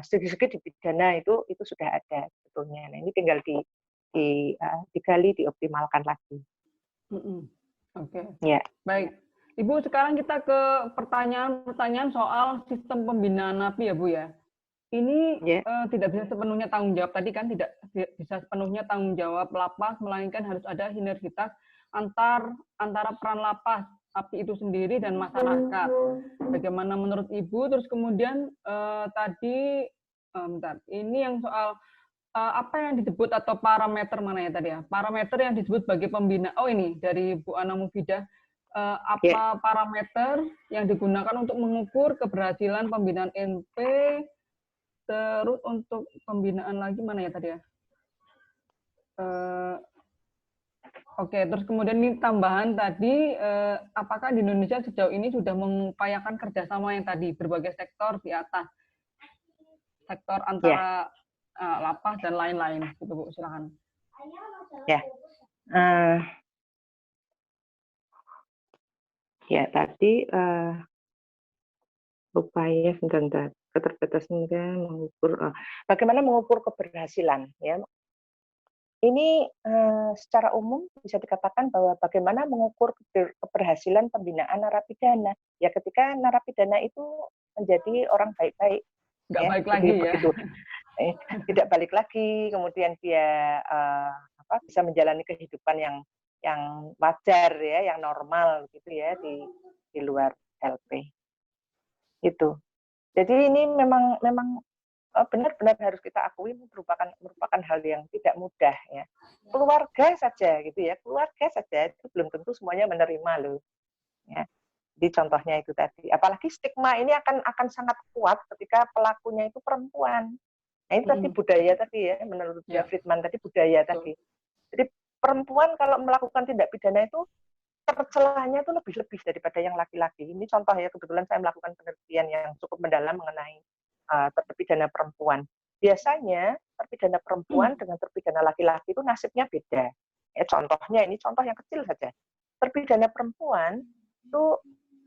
segi-segi di pidana itu sudah ada sebetulnya. Nah ini tinggal digali, dioptimalkan lagi. Oke. Ya. Baik. Ibu, sekarang kita ke pertanyaan-pertanyaan soal sistem pembinaan napi ya Bu ya. Ini tidak bisa sepenuhnya tanggung jawab tadi kan, tidak bisa sepenuhnya tanggung jawab lapas, melainkan harus ada sinergitas antara peran lapas, napi itu sendiri dan masyarakat. Bagaimana menurut Ibu? Terus kemudian tadi, ini yang soal apa yang disebut atau parameter mana ya tadi ya? Parameter yang disebut sebagai pembina. Oh ini dari Bu Ana Mufidah. Apa parameter yang digunakan untuk mengukur keberhasilan pembinaan NP? Terus untuk pembinaan lagi mana ya tadi ya? Oke, terus kemudian ini tambahan tadi, apakah di Indonesia sejauh ini sudah mengupayakan kerjasama yang tadi berbagai sektor di atas, sektor antara lapas dan lain-lain, gitu Bu, silakan. Ya, ya tadi upaya keterbatasan mengukur bagaimana mengukur keberhasilan ya. Ini secara umum bisa dikatakan bahwa bagaimana mengukur keberhasilan pembinaan narapidana. Ya ketika narapidana itu menjadi orang baik-baik. Nggak baik lagi ya. Tidak balik lagi, kemudian dia bisa menjalani kehidupan yang wajar ya, yang normal gitu ya di luar LP. Itu. Jadi ini memang benar-benar harus kita akui merupakan hal yang tidak mudah ya. Keluarga saja gitu ya, keluarga saja itu belum tentu semuanya menerima loh. Ya. Di contohnya itu tadi. Apalagi stigma ini akan sangat kuat ketika pelakunya itu perempuan. Nah ini tadi budaya tadi ya, menurut Friedman tadi budaya tadi. Jadi perempuan kalau melakukan tindak pidana itu tercelanya itu lebih daripada yang laki-laki. Ini contoh ya, kebetulan saya melakukan penelitian yang cukup mendalam mengenai terpidana perempuan. Biasanya terpidana perempuan dengan terpidana laki-laki itu nasibnya beda. Ya, contohnya ini contoh yang kecil saja. Terpidana perempuan itu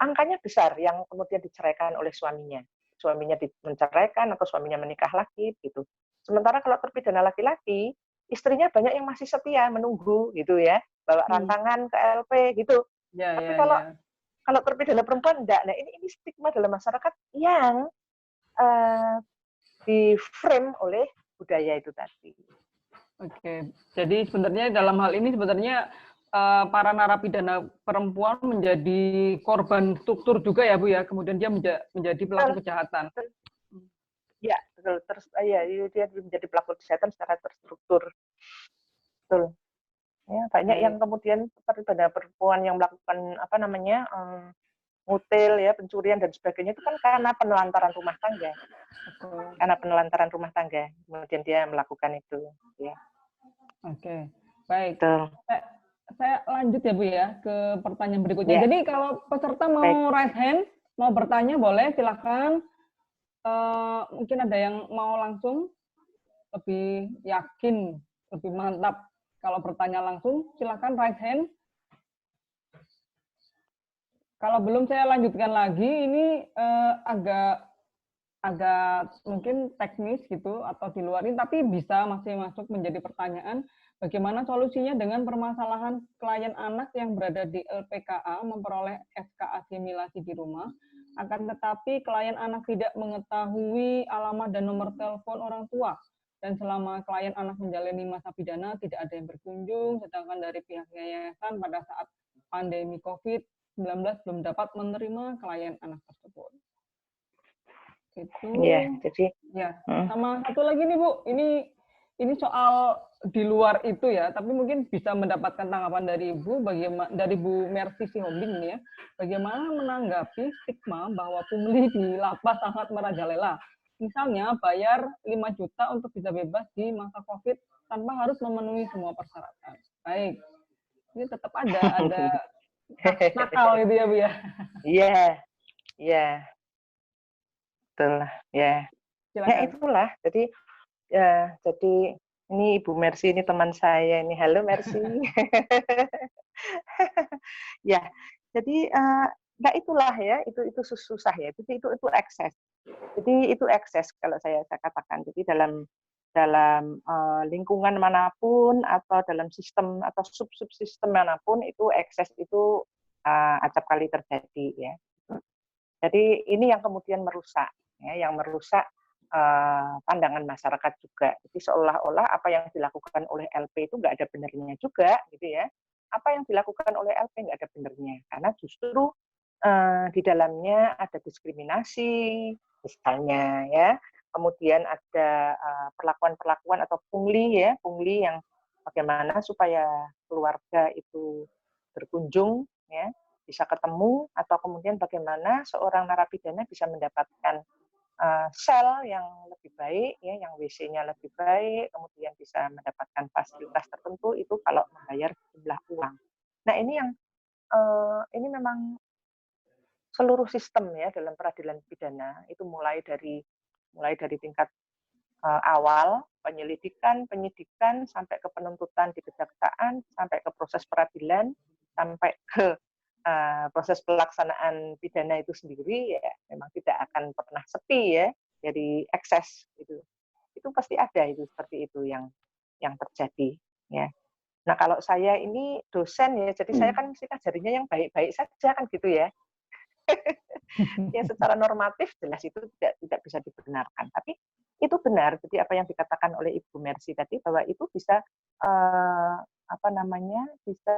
angkanya besar yang kemudian diceraikan oleh suaminya. Suaminya menceraikan atau suaminya menikah lagi gitu. Sementara kalau terpidana laki-laki, istrinya banyak yang masih setia menunggu gitu ya, bawa rantangan ke LP gitu. Tapi kalau terpidana perempuan enggak. Nah ini stigma dalam masyarakat yang di frame oleh budaya itu tadi. Oke, jadi sebenarnya dalam hal ini sebenarnya para narapidana perempuan menjadi korban struktur juga ya Bu ya, kemudian dia menjadi pelaku kejahatan. Ya, betul. Dia menjadi pelaku kejahatan secara terstruktur. Betul. Ya, banyak yang kemudian terpidana perempuan yang melakukan ngutil ya, pencurian dan sebagainya itu kan karena penelantaran rumah tangga. Karena penelantaran rumah tangga, kemudian dia melakukan itu ya. Oke. Baik. Saya lanjut ya Bu ya ke pertanyaan berikutnya. Jadi kalau peserta mau raise hand, mau bertanya boleh, silakan. Mungkin ada yang mau langsung, lebih yakin, lebih mantap kalau bertanya langsung, silakan raise hand. Kalau belum saya lanjutkan lagi, ini agak mungkin teknis gitu atau di luar ini, tapi bisa masih masuk menjadi pertanyaan, bagaimana solusinya dengan permasalahan klien anak yang berada di LPKA memperoleh SK asimilasi di rumah, akan tetapi klien anak tidak mengetahui alamat dan nomor telepon orang tua, dan selama klien anak menjalani masa pidana tidak ada yang berkunjung, sedangkan dari pihak yayasan pada saat pandemi COVID-19 belum dapat menerima klien anak tersebut. Itu Ya, jadi ya. Sama satu lagi nih Bu, ini soal di luar itu ya, tapi mungkin bisa mendapatkan tanggapan dari Ibu, bagaimana dari Bu Mercy Sihombing nih ya, bagaimana menanggapi stigma bahwa pungli di lapas sangat merajalela. Misalnya bayar 5 juta untuk bisa bebas di masa COVID tanpa harus memenuhi semua persyaratan. Baik, ini tetap ada nakal gitu ya Bu ya. iya, iya, betul ya. Ya Silakan. itulah. Jadi ini Ibu Mercy ini teman saya ini. Halo Mercy. Ya, jadi nah itulah ya, itu susah ya. Itu ekses. Jadi itu ekses kalau saya katakan. Jadi dalam lingkungan manapun atau dalam sistem atau subsistem manapun itu ekses itu acap kali terjadi ya. Jadi ini yang kemudian merusak, ya, yang merusak pandangan masyarakat juga. Jadi seolah-olah apa yang dilakukan oleh LP itu nggak ada benernya juga, gitu ya. Apa yang dilakukan oleh LP nggak ada benernya, karena justru di dalamnya ada diskriminasi, misalnya ya. Kemudian ada perlakuan-perlakuan atau pungli ya, pungli yang bagaimana supaya keluarga itu berkunjung, ya, bisa ketemu, atau kemudian bagaimana seorang narapidana bisa mendapatkan sel yang lebih baik, ya, yang WC-nya lebih baik, kemudian bisa mendapatkan fasilitas tertentu itu kalau membayar jumlah uang. Nah ini memang seluruh sistem ya dalam peradilan pidana itu mulai dari tingkat awal penyelidikan, penyidikan sampai ke penuntutan di kejaksaan, sampai ke proses peradilan, sampai ke proses pelaksanaan pidana itu sendiri ya memang tidak akan pernah sepi ya dari ekses gitu. Itu pasti ada itu seperti itu yang terjadi ya. Nah, kalau saya ini dosen ya, jadi saya kan mesti ngajarinya yang baik-baik saja kan gitu ya. Yang secara normatif jelas itu tidak bisa dibenarkan. Tapi itu benar. Jadi apa yang dikatakan oleh Ibu Mercy tadi bahwa itu bisa bisa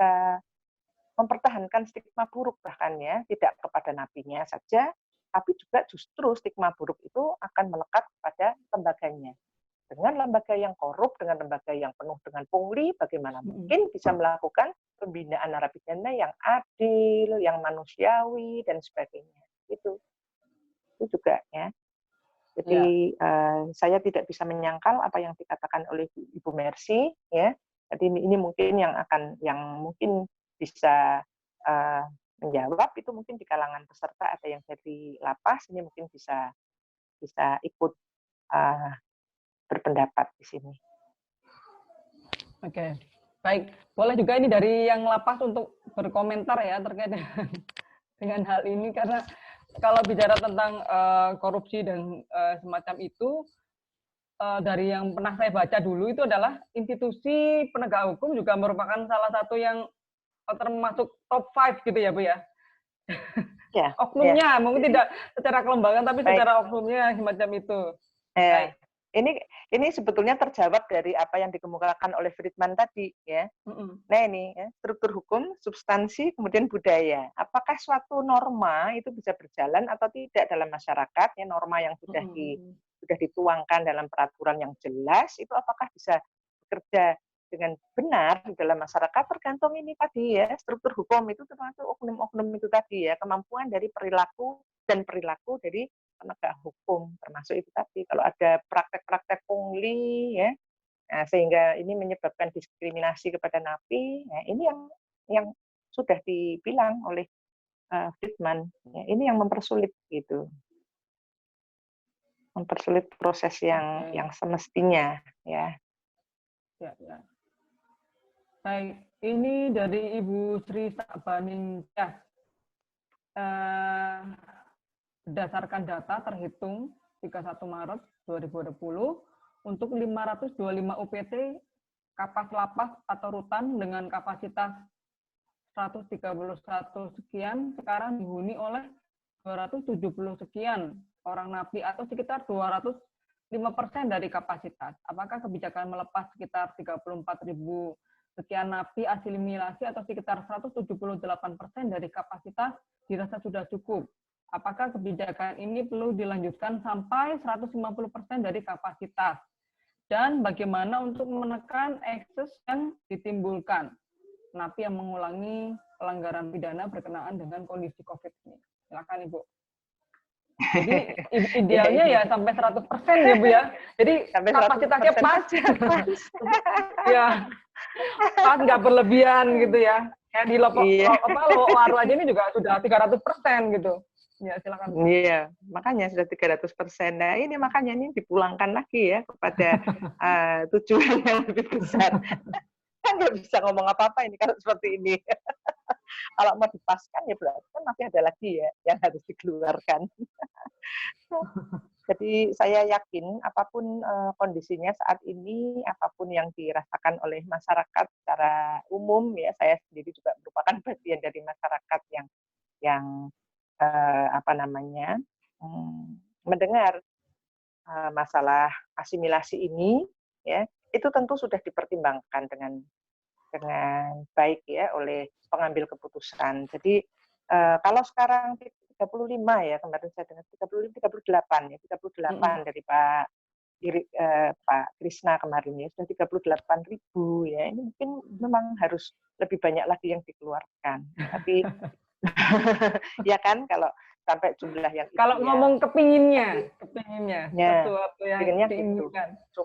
mempertahankan stigma buruk bahkan ya, tidak kepada napinya saja, tapi juga justru stigma buruk itu akan melekat pada lembaganya. Dengan lembaga yang korup, dengan lembaga yang penuh dengan pungli, bagaimana mungkin bisa melakukan pembinaan narapidana yang adil, yang manusiawi, dan sebagainya. Itu juga ya. Jadi saya tidak bisa menyangkal apa yang dikatakan oleh Ibu Mercy ya. Jadi ini mungkin yang mungkin bisa menjawab itu mungkin di kalangan peserta ada yang dari lapas ini mungkin bisa ikut berpendapat di sini. Oke, baik. Boleh juga ini dari yang lapas untuk berkomentar ya terkait dengan hal ini, karena kalau bicara tentang korupsi dan semacam itu, dari yang pernah saya baca dulu itu adalah institusi penegak hukum juga merupakan salah satu yang termasuk top 5 gitu ya Bu ya. Ya, oknumnya, mungkin tidak secara kelembagaan tapi baik. secara oknumnya semacam itu. Baik. Ini sebetulnya terjawab dari apa yang dikemukakan oleh Friedman tadi ya. Nah ini ya, struktur hukum, substansi, kemudian budaya. Apakah suatu norma itu bisa berjalan atau tidak dalam masyarakat? Ya, norma yang sudah dituangkan dalam peraturan yang jelas itu apakah bisa bekerja dengan benar di dalam masyarakat? Tergantung ini tadi ya, struktur hukum itu termasuk oknum-oknum itu tadi ya, kemampuan dari perilaku dari penegak hukum termasuk itu tadi. Kalau ada praktek-praktek pungli ya, nah, sehingga ini menyebabkan diskriminasi kepada napi, nah, ini yang sudah dibilang oleh Friedman, ya, ini yang mempersulit gitu, mempersulit proses yang semestinya ya. Ya. Baik, ini dari Ibu Sri Sakbaninsyah. berdasarkan data terhitung 31 Maret 2020 untuk 525 UPT kapas lapas atau rutan dengan kapasitas 131 sekian sekarang dihuni oleh 270 sekian orang napi atau sekitar 205% dari kapasitas. Apakah kebijakan melepas sekitar 34.000 sekian napi asimilasi atau sekitar 178% dari kapasitas dirasa sudah cukup? Apakah kebijakan ini perlu dilanjutkan sampai 150% dari kapasitas? Dan bagaimana untuk menekan ekses yang ditimbulkan napi yang mengulangi pelanggaran pidana berkenaan dengan kondisi COVID ini? Silakan Ibu. Jadi idealnya ya sampai 100% ya Bu ya. Jadi sampai kapasitasnya pas. Ya. Pas nggak berlebihan gitu ya. Kayak di Waru aja ini juga sudah 300% gitu. Ya, silakan. Iya, makanya sudah 300%. Nah, ini makanya ini dipulangkan lagi ya kepada tujuan yang lebih besar. Kan nggak bisa ngomong apa-apa ini kalau seperti ini. Kalau mau dipaskan ya berarti kan masih ada lagi ya yang harus dikeluarkan. Jadi saya yakin apapun kondisinya saat ini, apapun yang dirasakan oleh masyarakat secara umum ya, saya sendiri juga merupakan bagian dari masyarakat yang mendengar masalah asimilasi ini, ya itu tentu sudah dipertimbangkan dengan baik ya oleh pengambil keputusan. Jadi kalau sekarang 35 ya kemarin saya dengar 38 dari Pak Krisna kemarin ya sudah 38.000 ya, ini mungkin memang harus lebih banyak lagi yang dikeluarkan. Tapi ya kan kalau sampai jumlah yang kalau ngomong kepinginnya ya, sesuatu yang diinginkan. Gitu.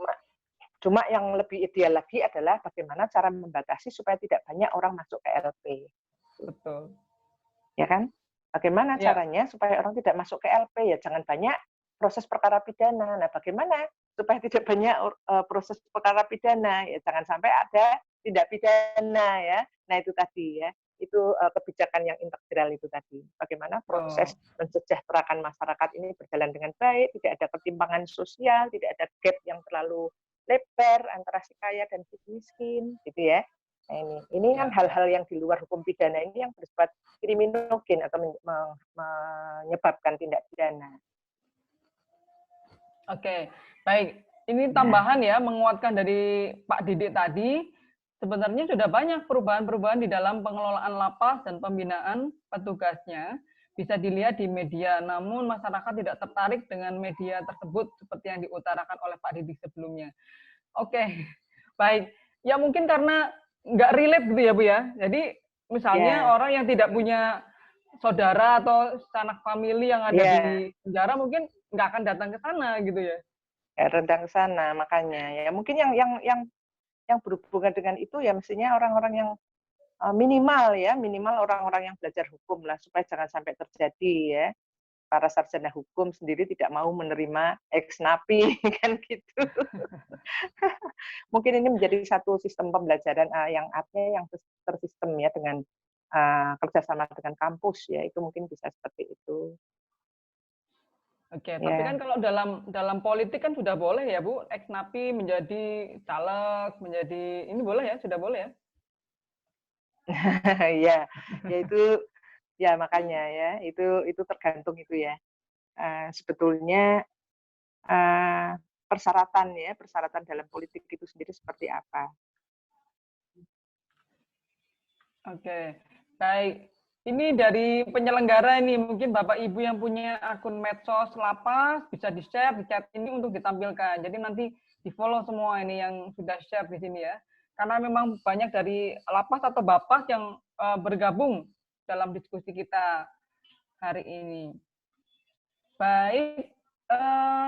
Cuma yang lebih ideal lagi adalah bagaimana cara membatasi supaya tidak banyak orang masuk ke LP. Betul. Ya kan? Bagaimana caranya supaya orang tidak masuk ke LP? Ya jangan banyak proses perkara pidana. Nah, bagaimana supaya tidak banyak proses perkara pidana? Ya jangan sampai ada tindak pidana ya. Nah, itu tadi ya. Itu kebijakan yang integral itu tadi. Bagaimana proses mensejahterakan masyarakat ini berjalan dengan baik, tidak ada ketimpangan sosial, tidak ada gap yang terlalu lebar antara si kaya dan si miskin, gitu ya. Nah, ini kan hal-hal yang di luar hukum pidana ini yang bersifat kriminogen atau menyebabkan tindak pidana. Oke, baik. Ini tambahan ya, menguatkan dari Pak Didik tadi. Sebenarnya sudah banyak perubahan-perubahan di dalam pengelolaan lapas dan pembinaan petugasnya. Bisa dilihat di media, namun masyarakat tidak tertarik dengan media tersebut seperti yang diutarakan oleh Pak Didik sebelumnya. Oke, baik. Ya mungkin karena nggak relate gitu ya Bu ya. Jadi misalnya orang yang tidak punya saudara atau sanak famili yang ada di penjara mungkin nggak akan datang ke sana gitu ya. Datang ke sana, makanya ya mungkin yang berhubungan dengan itu ya mestinya orang-orang yang minimal orang-orang yang belajar hukum lah supaya jangan sampai terjadi ya. Para sarjana hukum sendiri tidak mau menerima ex-napi kan gitu. Mungkin ini menjadi satu sistem pembelajaran yang artinya yang tersistem ya dengan kerjasama dengan kampus ya, itu mungkin bisa seperti itu. Oke, tapi kan kalau dalam politik kan sudah boleh ya Bu, ex-napi menjadi caleg, menjadi ini boleh ya, sudah boleh ya? Ya itu ya makanya ya itu tergantung itu ya. Sebetulnya persyaratan dalam politik itu sendiri seperti apa. Oke, baik. Ini dari penyelenggara ini, mungkin Bapak Ibu yang punya akun medsos lapas, bisa di-share di chat ini untuk ditampilkan. Jadi nanti di-follow semua ini yang sudah share di sini ya. Karena memang banyak dari lapas atau bapas yang bergabung dalam diskusi kita hari ini. Baik,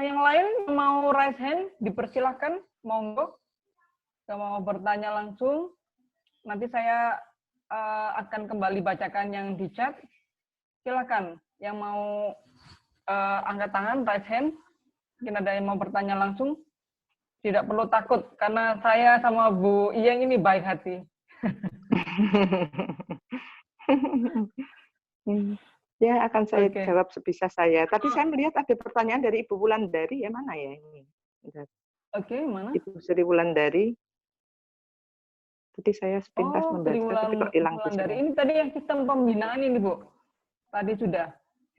yang lain mau raise hand, dipersilahkan, monggo. Yang mau bertanya langsung, nanti saya akan kembali bacakan yang di chat. Silakan yang mau angkat tangan, raise hand. Mungkin ada yang mau bertanya langsung. Tidak perlu takut, karena saya sama Bu Iyeng ini baik hati. Ya, akan saya Oke. jawab sebisa saya. Tadi saya melihat ada pertanyaan dari Ibu Wulandari, ya mana ya ini? Bentar. Oke, mana? Ibu Sri Wulandari. Tadi saya sepintas Oh, Sri membaca, tapi kok hilang tuh Wulandari. semua. Ini tadi yang sistem pembinaan ini, Bu. Tadi sudah.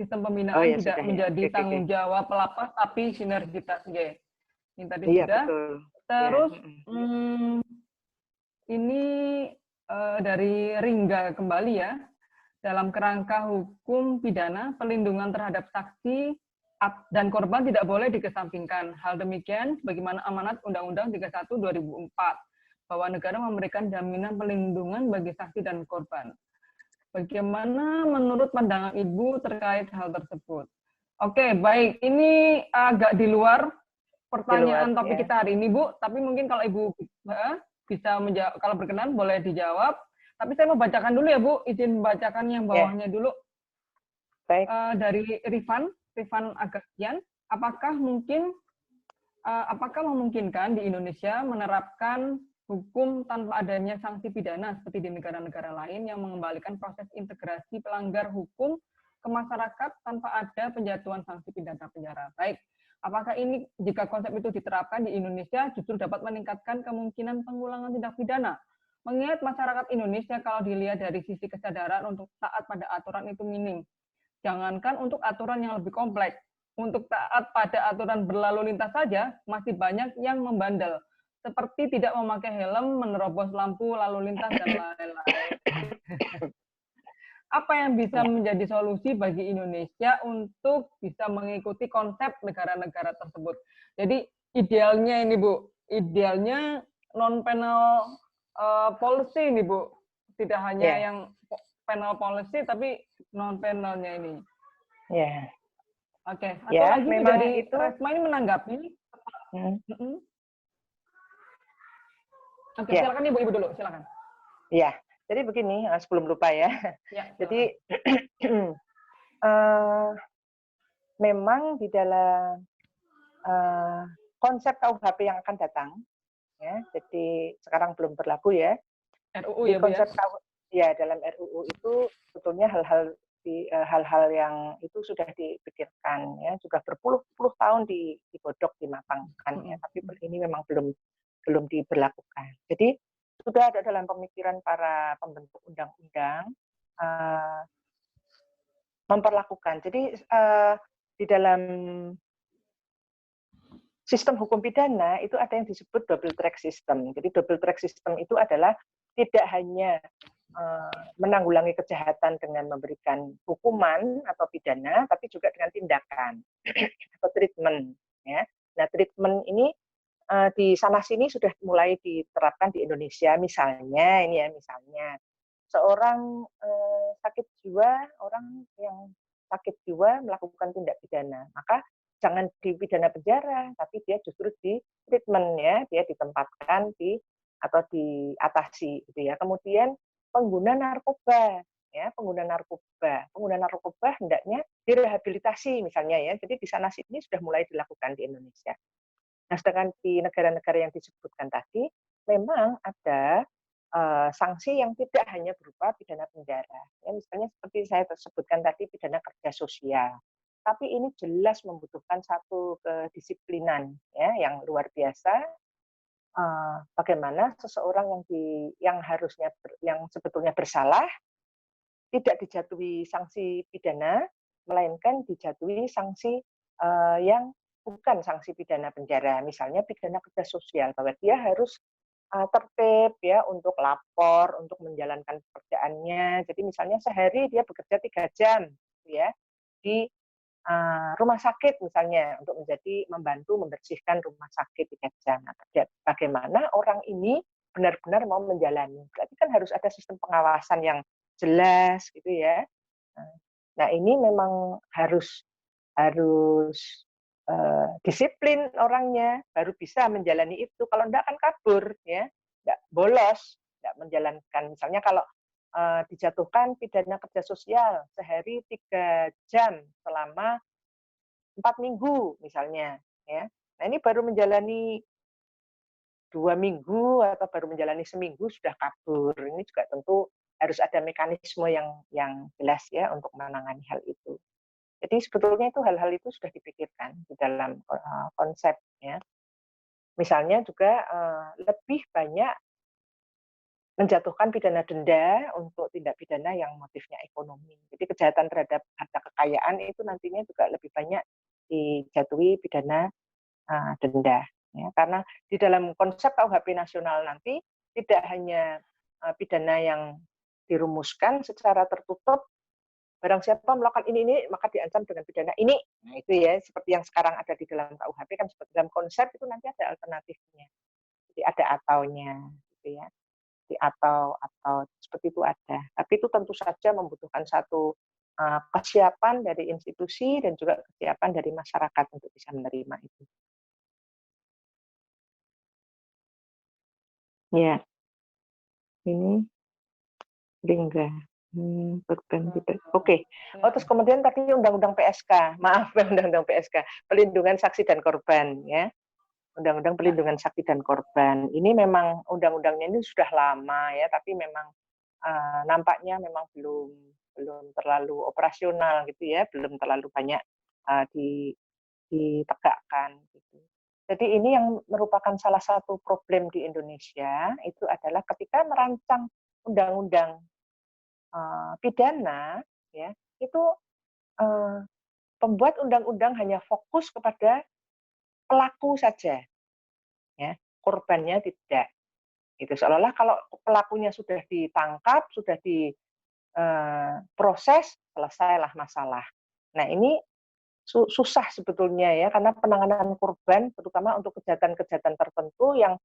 Sistem Oh pembinaan ya tidak sudah ya. menjadi Oke, oke, oke. tanggung jawab pelapas, tapi sinergitas. Oke. Ini tadi Iya sudah. betul. Ya. Terus, ini dari Ringga kembali ya. Dalam kerangka hukum pidana, pelindungan terhadap saksi dan korban tidak boleh dikesampingkan. Hal demikian bagaimana amanat Undang-Undang 31 2004 bahwa negara memberikan jaminan perlindungan bagi saksi dan korban. Bagaimana menurut pandangan Ibu terkait hal tersebut? Oke, baik. Ini agak di luar Di luar, pertanyaan topik ya. kita hari ini, Bu. Tapi mungkin kalau Ibu bisa menjawab, kalau berkenan boleh dijawab. Tapi saya mau bacakan dulu ya, Bu. Izin membacakan yang bawahnya dulu. Baik. Dari Rifan Agastian. Apakah memungkinkan di Indonesia menerapkan hukum tanpa adanya sanksi pidana seperti di negara-negara lain yang mengembalikan proses integrasi pelanggar hukum ke masyarakat tanpa ada penjatuhan sanksi pidana penjara? Baik. Apakah ini jika konsep itu diterapkan di Indonesia justru dapat meningkatkan kemungkinan pengulangan tindak pidana? Mengingat masyarakat Indonesia kalau dilihat dari sisi kesadaran untuk taat pada aturan itu minim. Jangankan untuk aturan yang lebih kompleks, untuk taat pada aturan berlalu lintas saja masih banyak yang membandel, seperti tidak memakai helm, menerobos lampu lalu lintas, dan lain-lain. Apa yang bisa menjadi solusi bagi Indonesia untuk bisa mengikuti konsep negara-negara tersebut? Jadi idealnya ini, Bu, idealnya non-penal policy ini, Bu. Tidak hanya yang penal policy, tapi non-penalnya ini. Ya. Oke, atau lagi memang dari itu, Resma ini menanggapi. Oke, silakan Ibu dulu, silakan. Ya, jadi begini, sebelum lupa ya. Jadi memang di dalam konsep KUHP yang akan datang, ya, jadi sekarang belum berlaku ya. RUU di ya, Bu konsep ya? Dalam RUU itu sebetulnya hal-hal yang itu sudah dipikirkan ya, sudah berpuluh-puluh tahun digodok, dimatangkan ya, tapi ini memang belum diberlakukan. Jadi sudah ada dalam pemikiran para pembentuk undang-undang memperlakukan. Jadi di dalam sistem hukum pidana itu ada yang disebut double track system. Jadi double track system itu adalah tidak hanya menanggulangi kejahatan dengan memberikan hukuman atau pidana, tapi juga dengan tindakan atau treatment. Ya. Nah, treatment ini di sana-sini sudah mulai diterapkan di Indonesia. Misalnya, seorang sakit jiwa, orang yang sakit jiwa melakukan tindak pidana, maka jangan dipidana penjara, tapi dia justru di treatment ya, dia ditempatkan atau diatasi, gitu ya. Kemudian pengguna narkoba hendaknya direhabilitasi misalnya ya. Jadi di sana sini sudah mulai dilakukan di Indonesia. Nah, sedangkan di negara-negara yang disebutkan tadi memang ada sanksi yang tidak hanya berupa pidana penjara. Ya, misalnya seperti saya sebutkan tadi, pidana kerja sosial. Tapi ini jelas membutuhkan satu kedisiplinan ya yang luar biasa. Bagaimana seseorang yang sebetulnya bersalah tidak dijatuhi sanksi pidana, melainkan dijatuhi sanksi yang bukan sanksi pidana penjara, misalnya pidana kerja sosial, bahwa dia harus tertib ya untuk lapor, untuk menjalankan pekerjaannya. Jadi misalnya sehari dia bekerja 3 jam ya di rumah sakit misalnya untuk membantu membersihkan rumah sakit 3 jam. Bagaimana orang ini benar-benar mau menjalani? Berarti kan harus ada sistem pengawasan yang jelas gitu ya. Nah, ini memang harus disiplin orangnya baru bisa menjalani itu. Kalau enggak kan kabur ya, enggak bolos, enggak menjalankan. Misalnya kalau dijatuhkan pidana kerja sosial sehari 3 jam selama 4 minggu misalnya ya. Nah, ini baru menjalani 2 minggu atau baru menjalani seminggu sudah kabur. Ini juga tentu harus ada mekanisme yang jelas ya untuk menangani hal itu. Jadi sebetulnya itu hal-hal itu sudah dipikirkan di dalam konsep ya. Misalnya juga lebih banyak menjatuhkan pidana denda untuk tindak pidana yang motifnya ekonomi. Jadi kejahatan terhadap harta kekayaan itu nantinya juga lebih banyak dijatuhi pidana denda. Ya, karena di dalam konsep KUHP nasional nanti tidak hanya pidana yang dirumuskan secara tertutup, barang siapa melakukan ini maka diancam dengan pidana ini. Nah itu ya, seperti yang sekarang ada di dalam KUHP kan seperti dalam konsep itu nanti ada alternatifnya. Jadi ada ataunya, gitu ya. Atau seperti itu ada. Tapi itu tentu saja membutuhkan satu kesiapan dari institusi dan juga kesiapan dari masyarakat untuk bisa menerima itu. Ya, ini Lingga. Korban tidak. Oke. Oh, terus kemudian tadi Undang-Undang PSK. Maaf, Undang-Undang PSK. Pelindungan saksi dan korban, ya. Undang-Undang Pelindungan Saksi dan Korban. Ini memang undang-undangnya ini sudah lama ya, tapi memang nampaknya memang belum terlalu operasional gitu ya, belum terlalu banyak ditegakkan gitu. Jadi ini yang merupakan salah satu problem di Indonesia itu adalah ketika merancang undang-undang pidana ya, itu pembuat undang-undang hanya fokus kepada pelaku saja. Ya, korbannya tidak. Itu seolah-olah kalau pelakunya sudah ditangkap, sudah diproses, selesailah masalah. Nah, ini susah sebetulnya ya, karena penanganan korban, terutama untuk kejahatan-kejahatan tertentu yang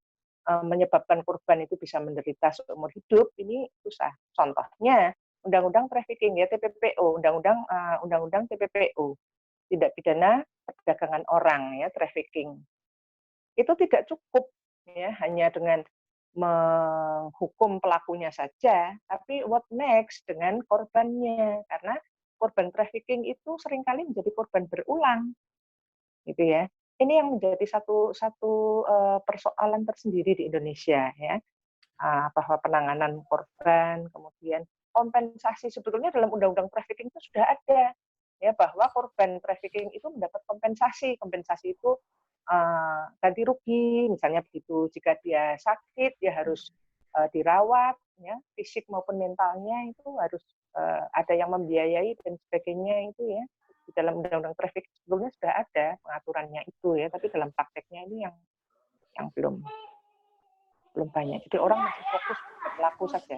menyebabkan korban itu bisa menderita seumur hidup, ini susah. Contohnya, Undang-Undang Trafficking ya, TPPO, Undang-Undang TPPO, tindak pidana perdagangan orang ya, trafficking. Itu tidak cukup ya hanya dengan menghukum pelakunya saja, tapi what next dengan korbannya, karena korban trafficking itu seringkali menjadi korban berulang, gitu ya. Ini yang menjadi satu persoalan tersendiri di Indonesia ya, bahwa penanganan korban, kemudian kompensasi sebetulnya dalam undang-undang trafficking itu sudah ada ya, bahwa korban trafficking itu mendapat kompensasi. Kompensasi itu ganti rugi, misalnya begitu. Jika dia sakit, dia harus dirawat, ya, fisik maupun mentalnya itu harus ada yang membiayai dan sebagainya itu ya. Di dalam undang-undang trafficking sebelumnya sudah ada pengaturannya itu ya, tapi dalam prakteknya ini yang belum banyak. Jadi orang masih fokus ke pelaku saja.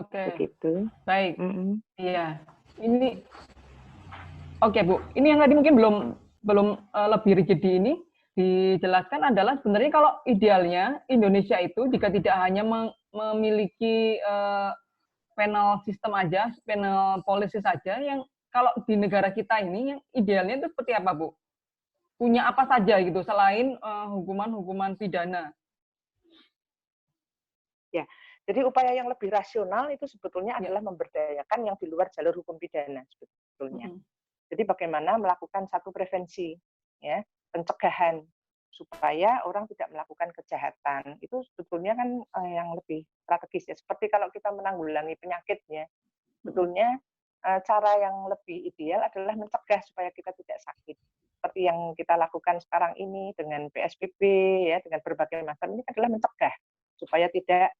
Oke. Begitu. Baik. Iya. Ini oke, Bu. Ini yang tadi mungkin belum lebih rigid ini dijelaskan adalah sebenarnya kalau idealnya Indonesia itu jika tidak hanya memiliki penal sistem aja, penal policy saja, yang kalau di negara kita ini yang idealnya itu seperti apa, Bu? Punya apa saja gitu selain hukuman-hukuman pidana? Ya, jadi upaya yang lebih rasional itu sebetulnya adalah memberdayakan yang di luar jalur hukum pidana sebetulnya. Jadi bagaimana melakukan satu prevensi, ya, pencegahan supaya orang tidak melakukan kejahatan. Itu sebetulnya kan yang lebih strategis ya. Seperti kalau kita menanggulangi penyakit ya, sebetulnya cara yang lebih ideal adalah mencegah supaya kita tidak sakit. Seperti yang kita lakukan sekarang ini dengan PSBB ya, dengan berbagai macam ini adalah mencegah supaya tidak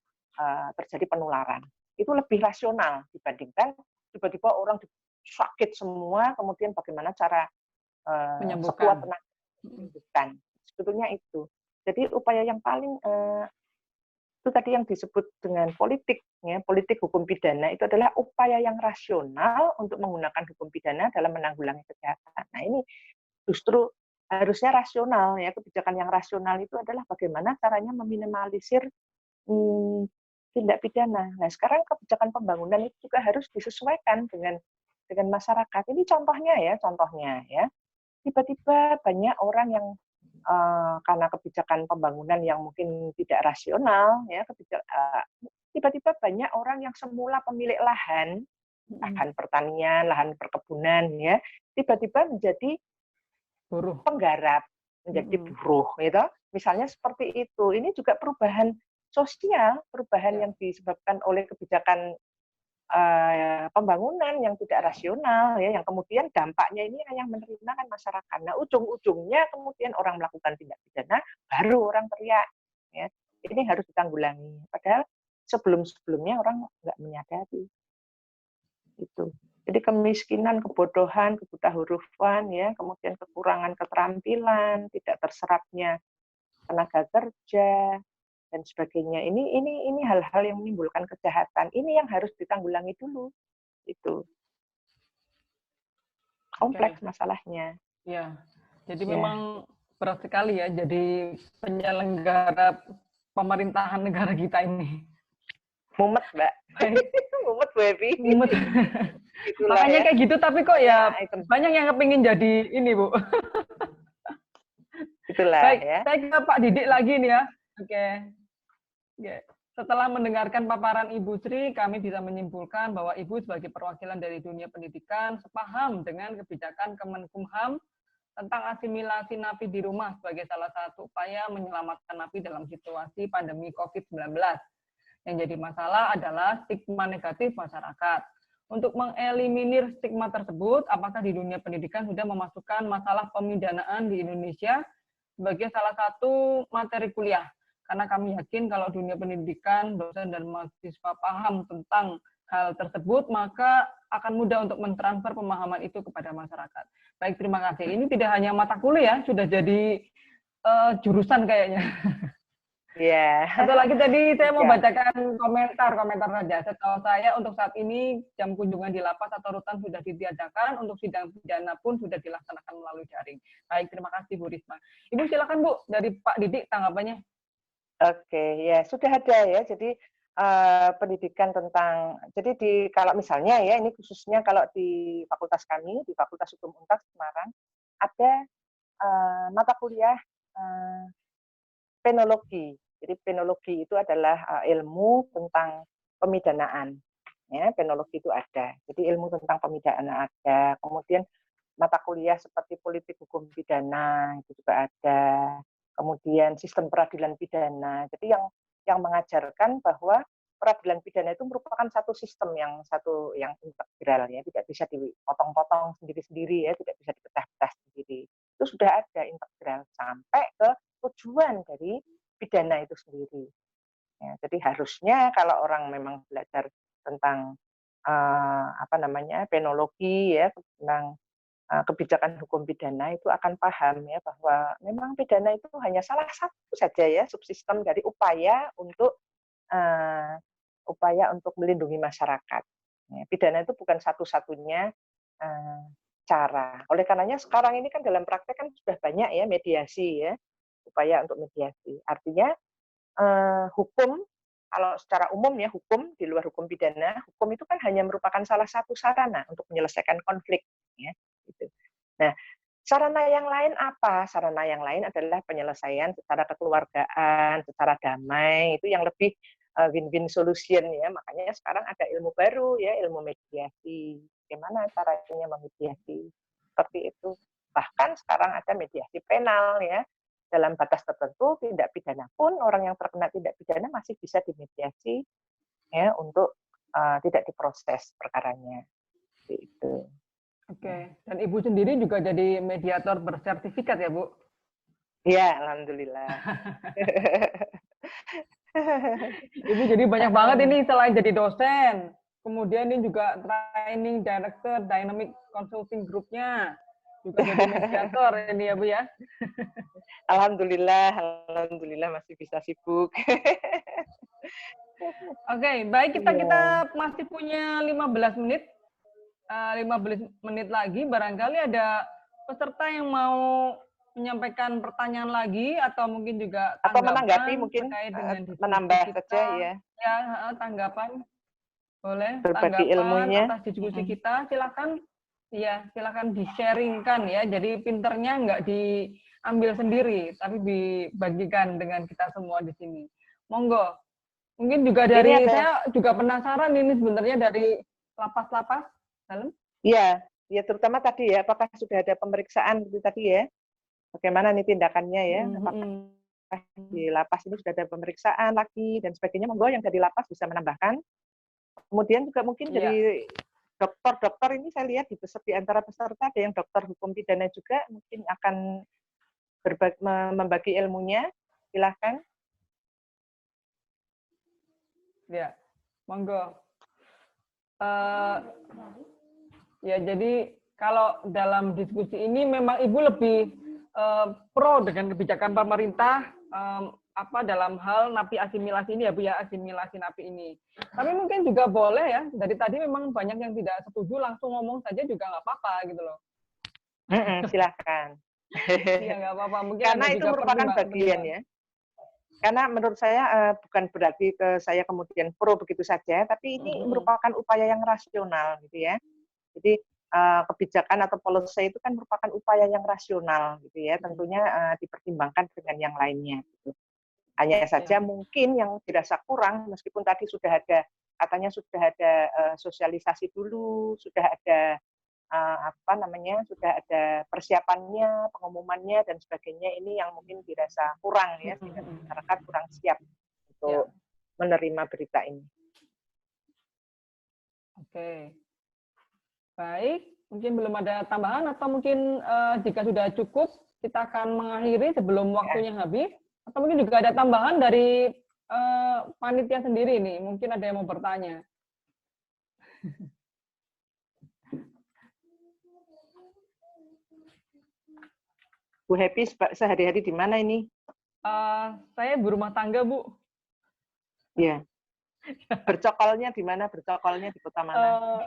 terjadi penularan. Itu lebih rasional dibandingkan tiba-tiba orang sakit semua, kemudian bagaimana cara sekuat tenaga menyembuhkan. Sebetulnya itu. Jadi upaya yang paling itu tadi yang disebut dengan politik, ya, politik hukum pidana itu adalah upaya yang rasional untuk menggunakan hukum pidana dalam menanggulangi kejahatan. Nah ini justru harusnya rasional, ya, kebijakan yang rasional itu adalah bagaimana caranya meminimalisir tindak pidana. Nah sekarang kebijakan pembangunan itu juga harus disesuaikan dengan masyarakat. Ini contohnya ya. Tiba-tiba banyak orang yang karena kebijakan pembangunan yang mungkin tidak rasional, ya, tiba-tiba banyak orang yang semula pemilik lahan pertanian, lahan perkebunan, ya, tiba-tiba menjadi buruh, penggarap, menjadi buruh, gitu. Misalnya seperti itu. Ini juga perubahan sosial, perubahan yang disebabkan oleh kebijakan pembangunan yang tidak rasional, ya, yang kemudian dampaknya ini yang menerima kan masyarakat. Nah, ujung-ujungnya kemudian orang melakukan tindak pidana, baru orang teriak. Ya. Ini harus ditanggulangi. Padahal sebelum-sebelumnya orang nggak menyadari. Itu. Jadi kemiskinan, kebodohan, kebutahurufan, ya, kemudian kekurangan keterampilan, tidak terserapnya tenaga kerja dan sebagainya. Ini hal-hal yang menimbulkan kejahatan. Ini yang harus ditanggulangi dulu. Itu kompleks masalahnya. Ya, jadi memang berat sekali ya. Jadi penyelenggara pemerintahan negara kita ini. Mumet, Mbak. Mumet, Bu Evi. Mumet. Makanya ya. Kayak gitu, tapi kok ya banyak yang kepingin jadi ini, Bu. Itulah. Baik, ya. Saya ke Pak Didik lagi nih ya. Oke. Setelah mendengarkan paparan Ibu Sri, kami bisa menyimpulkan bahwa Ibu sebagai perwakilan dari dunia pendidikan sepaham dengan kebijakan Kemenkumham tentang asimilasi napi di rumah sebagai salah satu upaya menyelamatkan napi dalam situasi pandemi COVID-19. Yang jadi masalah adalah stigma negatif masyarakat. Untuk mengeliminir stigma tersebut, apakah di dunia pendidikan sudah memasukkan masalah pemidanaan di Indonesia sebagai salah satu materi kuliah? Karena kami yakin kalau dunia pendidikan, dosen dan mahasiswa paham tentang hal tersebut, maka akan mudah untuk mentransfer pemahaman itu kepada masyarakat. Baik, terima kasih. Ini tidak hanya mata kuliah, sudah jadi jurusan kayaknya. Iya. Satu lagi tadi saya mau bacakan komentar saja. Setahu saya untuk saat ini jam kunjungan di lapas atau rutan sudah ditiadakan, untuk sidang pidana pun sudah dilaksanakan melalui daring. Baik, terima kasih Bu Risma. Ibu silakan Bu, dari Pak Didik tanggapannya. Oke, ya sudah ada ya. Jadi pendidikan tentang, jadi kalau misalnya ya, ini khususnya kalau di fakultas kami, di Fakultas Hukum Unpad Semarang, ada mata kuliah penologi. Jadi penologi itu adalah ilmu tentang pemidanaan. Ya, penologi itu ada. Jadi ilmu tentang pemidanaan ada. Kemudian mata kuliah seperti politik hukum pidana itu juga ada. Kemudian sistem peradilan pidana. Jadi yang mengajarkan bahwa peradilan pidana itu merupakan satu sistem yang integral, ya, tidak bisa dipotong-potong sendiri-sendiri, ya, tidak bisa dipecah-pecah sendiri. Itu sudah ada integral sampai ke tujuan dari pidana itu sendiri. Ya, jadi harusnya kalau orang memang belajar tentang penologi, ya, tentang kebijakan hukum pidana, itu akan paham ya bahwa memang pidana itu hanya salah satu saja ya subsistem dari upaya untuk melindungi masyarakat. Ya, pidana itu bukan satu-satunya cara. Oleh karenanya sekarang ini kan dalam praktek kan sudah banyak ya mediasi, ya, upaya untuk mediasi. Artinya hukum, kalau secara umum ya, hukum di luar hukum pidana, hukum itu kan hanya merupakan salah satu sarana untuk menyelesaikan konflik, ya, gitu. Nah, sarana yang lain apa? Sarana yang lain adalah penyelesaian secara kekeluargaan, secara damai, itu yang lebih win-win solution, ya. Makanya sekarang ada ilmu baru, ya, ilmu mediasi. Bagaimana caranya memediasi? Seperti itu. Bahkan sekarang ada mediasi penal, ya. Dalam batas tertentu, tindak pidana pun orang yang terkena tindak pidana masih bisa dimediasi, ya, untuk tidak diproses perkaranya. Itu. Oke, dan Ibu sendiri juga jadi mediator bersertifikat ya, Bu? Iya, alhamdulillah. Ibu jadi banyak banget ini selain jadi dosen, kemudian ini juga training director Dynamic Consulting Group-nya, juga jadi mediator ini ya Bu ya. Alhamdulillah masih bisa sibuk. Oke, baik, kita masih punya 15 menit. 15 menit lagi, barangkali ada peserta yang mau menyampaikan pertanyaan lagi atau mungkin juga tanggapan, atau menanggapi mungkin terkait dengan menambah kita, saja ya. Ya, tanggapan. Boleh, berbagi tanggapan ilmunya atas diskusi kita, silakan. Ya, silakan di-sharingkan ya. Jadi pinternya nggak diambil sendiri, tapi dibagikan dengan kita semua di sini. Monggo. Mungkin juga dari saya juga penasaran ini sebenarnya dari lapas-lapas dalam. Iya, ya terutama tadi ya, apakah sudah ada pemeriksaan itu tadi ya? bagaimana nih tindakannya ya, Mhm apakah mhm. di lapas ini sudah ada pemeriksaan lagi dan sebagainya, monggo yang dari lapas bisa menambahkan. Kemudian juga mungkin Iya, dari dokter-dokter ini saya lihat di antara peserta ada yang dokter hukum pidana juga, mungkin akan membagi ilmunya, silahkan. iya. Monggo. Eee, ya jadi kalau dalam diskusi ini memang Ibu lebih, pro dengan kebijakan pemerintah, apa, dalam hal napi asimilasi ini ya, Bu, ya, asimilasi napi ini. Tapi mungkin juga boleh ya, dari tadi memang banyak yang tidak setuju, langsung ngomong saja juga nggak apa-apa gitu loh. Silahkan. Iya, nggak apa-apa, mungkin ada Karena itu juga merupakan bagian pertimbangan. ya. Karena menurut saya bukan berarti saya kemudian pro begitu saja, tapi Mhm ini mhm. merupakan upaya yang rasional gitu ya. Jadi kebijakan atau policy itu kan merupakan upaya yang rasional gitu ya, Mhm. tentunya dipertimbangkan dengan yang lainnya gitu. Hanya Iya, saja mungkin yang dirasa kurang meskipun tadi sudah ada katanya sudah ada sosialisasi dulu, sudah ada apa namanya, sudah ada persiapannya, pengumumannya dan sebagainya, ini yang mungkin dirasa kurang ya, mhm sehingga mhm. masyarakat kurang siap Iya, untuk menerima berita ini. oke. Baik, mungkin belum ada tambahan atau mungkin, jika sudah cukup, kita akan mengakhiri sebelum Ya. waktunya habis, atau mungkin juga ada tambahan dari, panitia sendiri nih, mungkin ada yang mau bertanya. Bu Happy sehari-hari di mana ini? Saya ibu rumah tangga, Bu. Ya. Bercokolnya di mana? Bercokolnya di kota mana? Eee,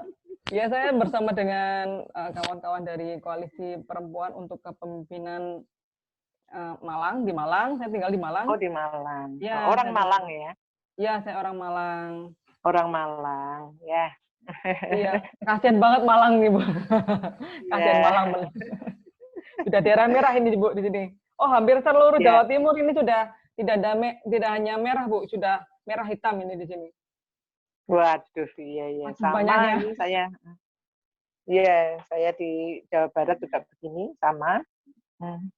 ya saya bersama dengan, kawan-kawan dari Koalisi Perempuan untuk Kepemimpinan, Malang, di Malang, saya tinggal di Malang. Oh, di Malang. Oh, Ya, orang saya tinggal Malang ya? ya, saya orang Malang. Orang Malang, ya. Iya, kasihan banget Malang nih, Bu. Kasihan Iya. Malang bener. Sudah daerah merah ini, Bu, di sini. Oh, hampir seluruh Ya. Jawa Timur ini sudah tidak hanya merah, Bu, sudah merah hitam ini di sini. Waduh, iya iya, Saking sama banyaknya. ini saya. Iya, saya di Jawa Barat juga begini, sama. Hmm.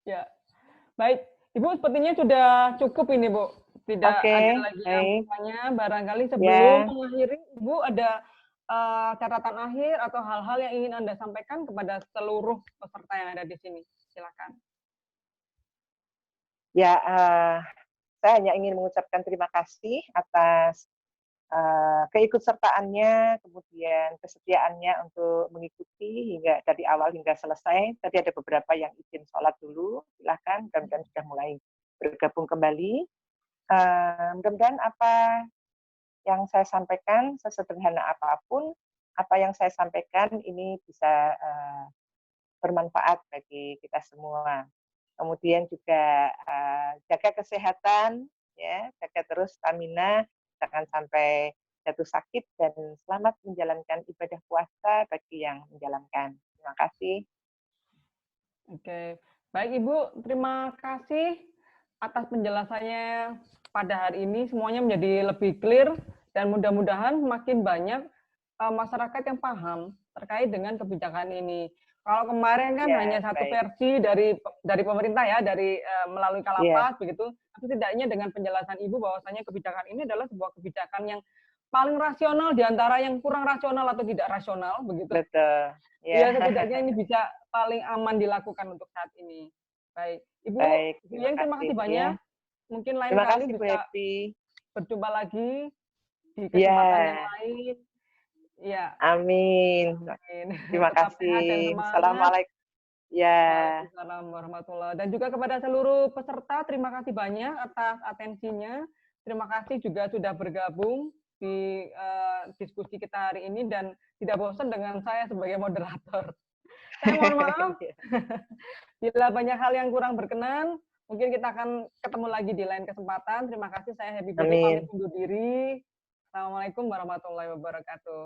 Ya, baik. Ibu sepertinya sudah cukup ini, Bu. Tidak Oke, ada lagi yang baik. bertanya. Barangkali sebelum Ya, mengakhiri, Ibu ada catatan akhir atau hal-hal yang ingin Anda sampaikan kepada seluruh peserta yang ada di sini. Silakan. ya, saya hanya ingin mengucapkan terima kasih atas keikutsertaannya, kemudian kesetiaannya untuk mengikuti hingga dari awal hingga selesai. Tadi ada beberapa yang izin sholat dulu, silahkan, mudah-mudahan sudah mulai bergabung kembali. Mudah-mudahan apa yang saya sampaikan, sesederhana apapun, apa yang saya sampaikan ini bisa bermanfaat bagi kita semua. Kemudian juga jaga kesehatan, ya, jaga terus stamina, jangan sampai jatuh sakit dan selamat menjalankan ibadah puasa bagi yang menjalankan. Terima kasih. Oke, baik Ibu, terima kasih atas penjelasannya pada hari ini. Semuanya menjadi lebih clear dan mudah-mudahan makin banyak masyarakat yang paham terkait dengan kebijakan ini. Kalau kemarin kan hanya Ya, satu baik. versi dari pemerintah ya, dari melalui Ya, Kalapas begitu. Tapi setidaknya dengan penjelasan Ibu bahwasanya kebijakan ini adalah sebuah kebijakan yang paling rasional di antara yang kurang rasional atau tidak rasional begitu. betul. Ya, Iya, setidaknya ini bisa paling aman dilakukan untuk saat ini. Baik, Ibu baik. Terima Dieng, terima kasih. kasih Ya, banyak. Mungkin lain terima kali kasih Bu bisa Happy. berjumpa lagi di kesempatan yang Ya, lain. Iya, amin. amin. Terima Tetap sehat dan kasih. semangat. Assalamualaikum. Ya, Waalaikumsalam warahmatullahi. Dan juga kepada seluruh peserta, terima kasih banyak atas atensinya. Terima kasih juga sudah bergabung di diskusi kita hari ini dan tidak bosan dengan saya sebagai moderator. Saya mohon maaf bila banyak hal yang kurang berkenan. Mungkin kita akan ketemu lagi di lain kesempatan. Terima kasih. Saya Happy Putri pamit amin. undur diri. Assalamualaikum warahmatullahi wabarakatuh.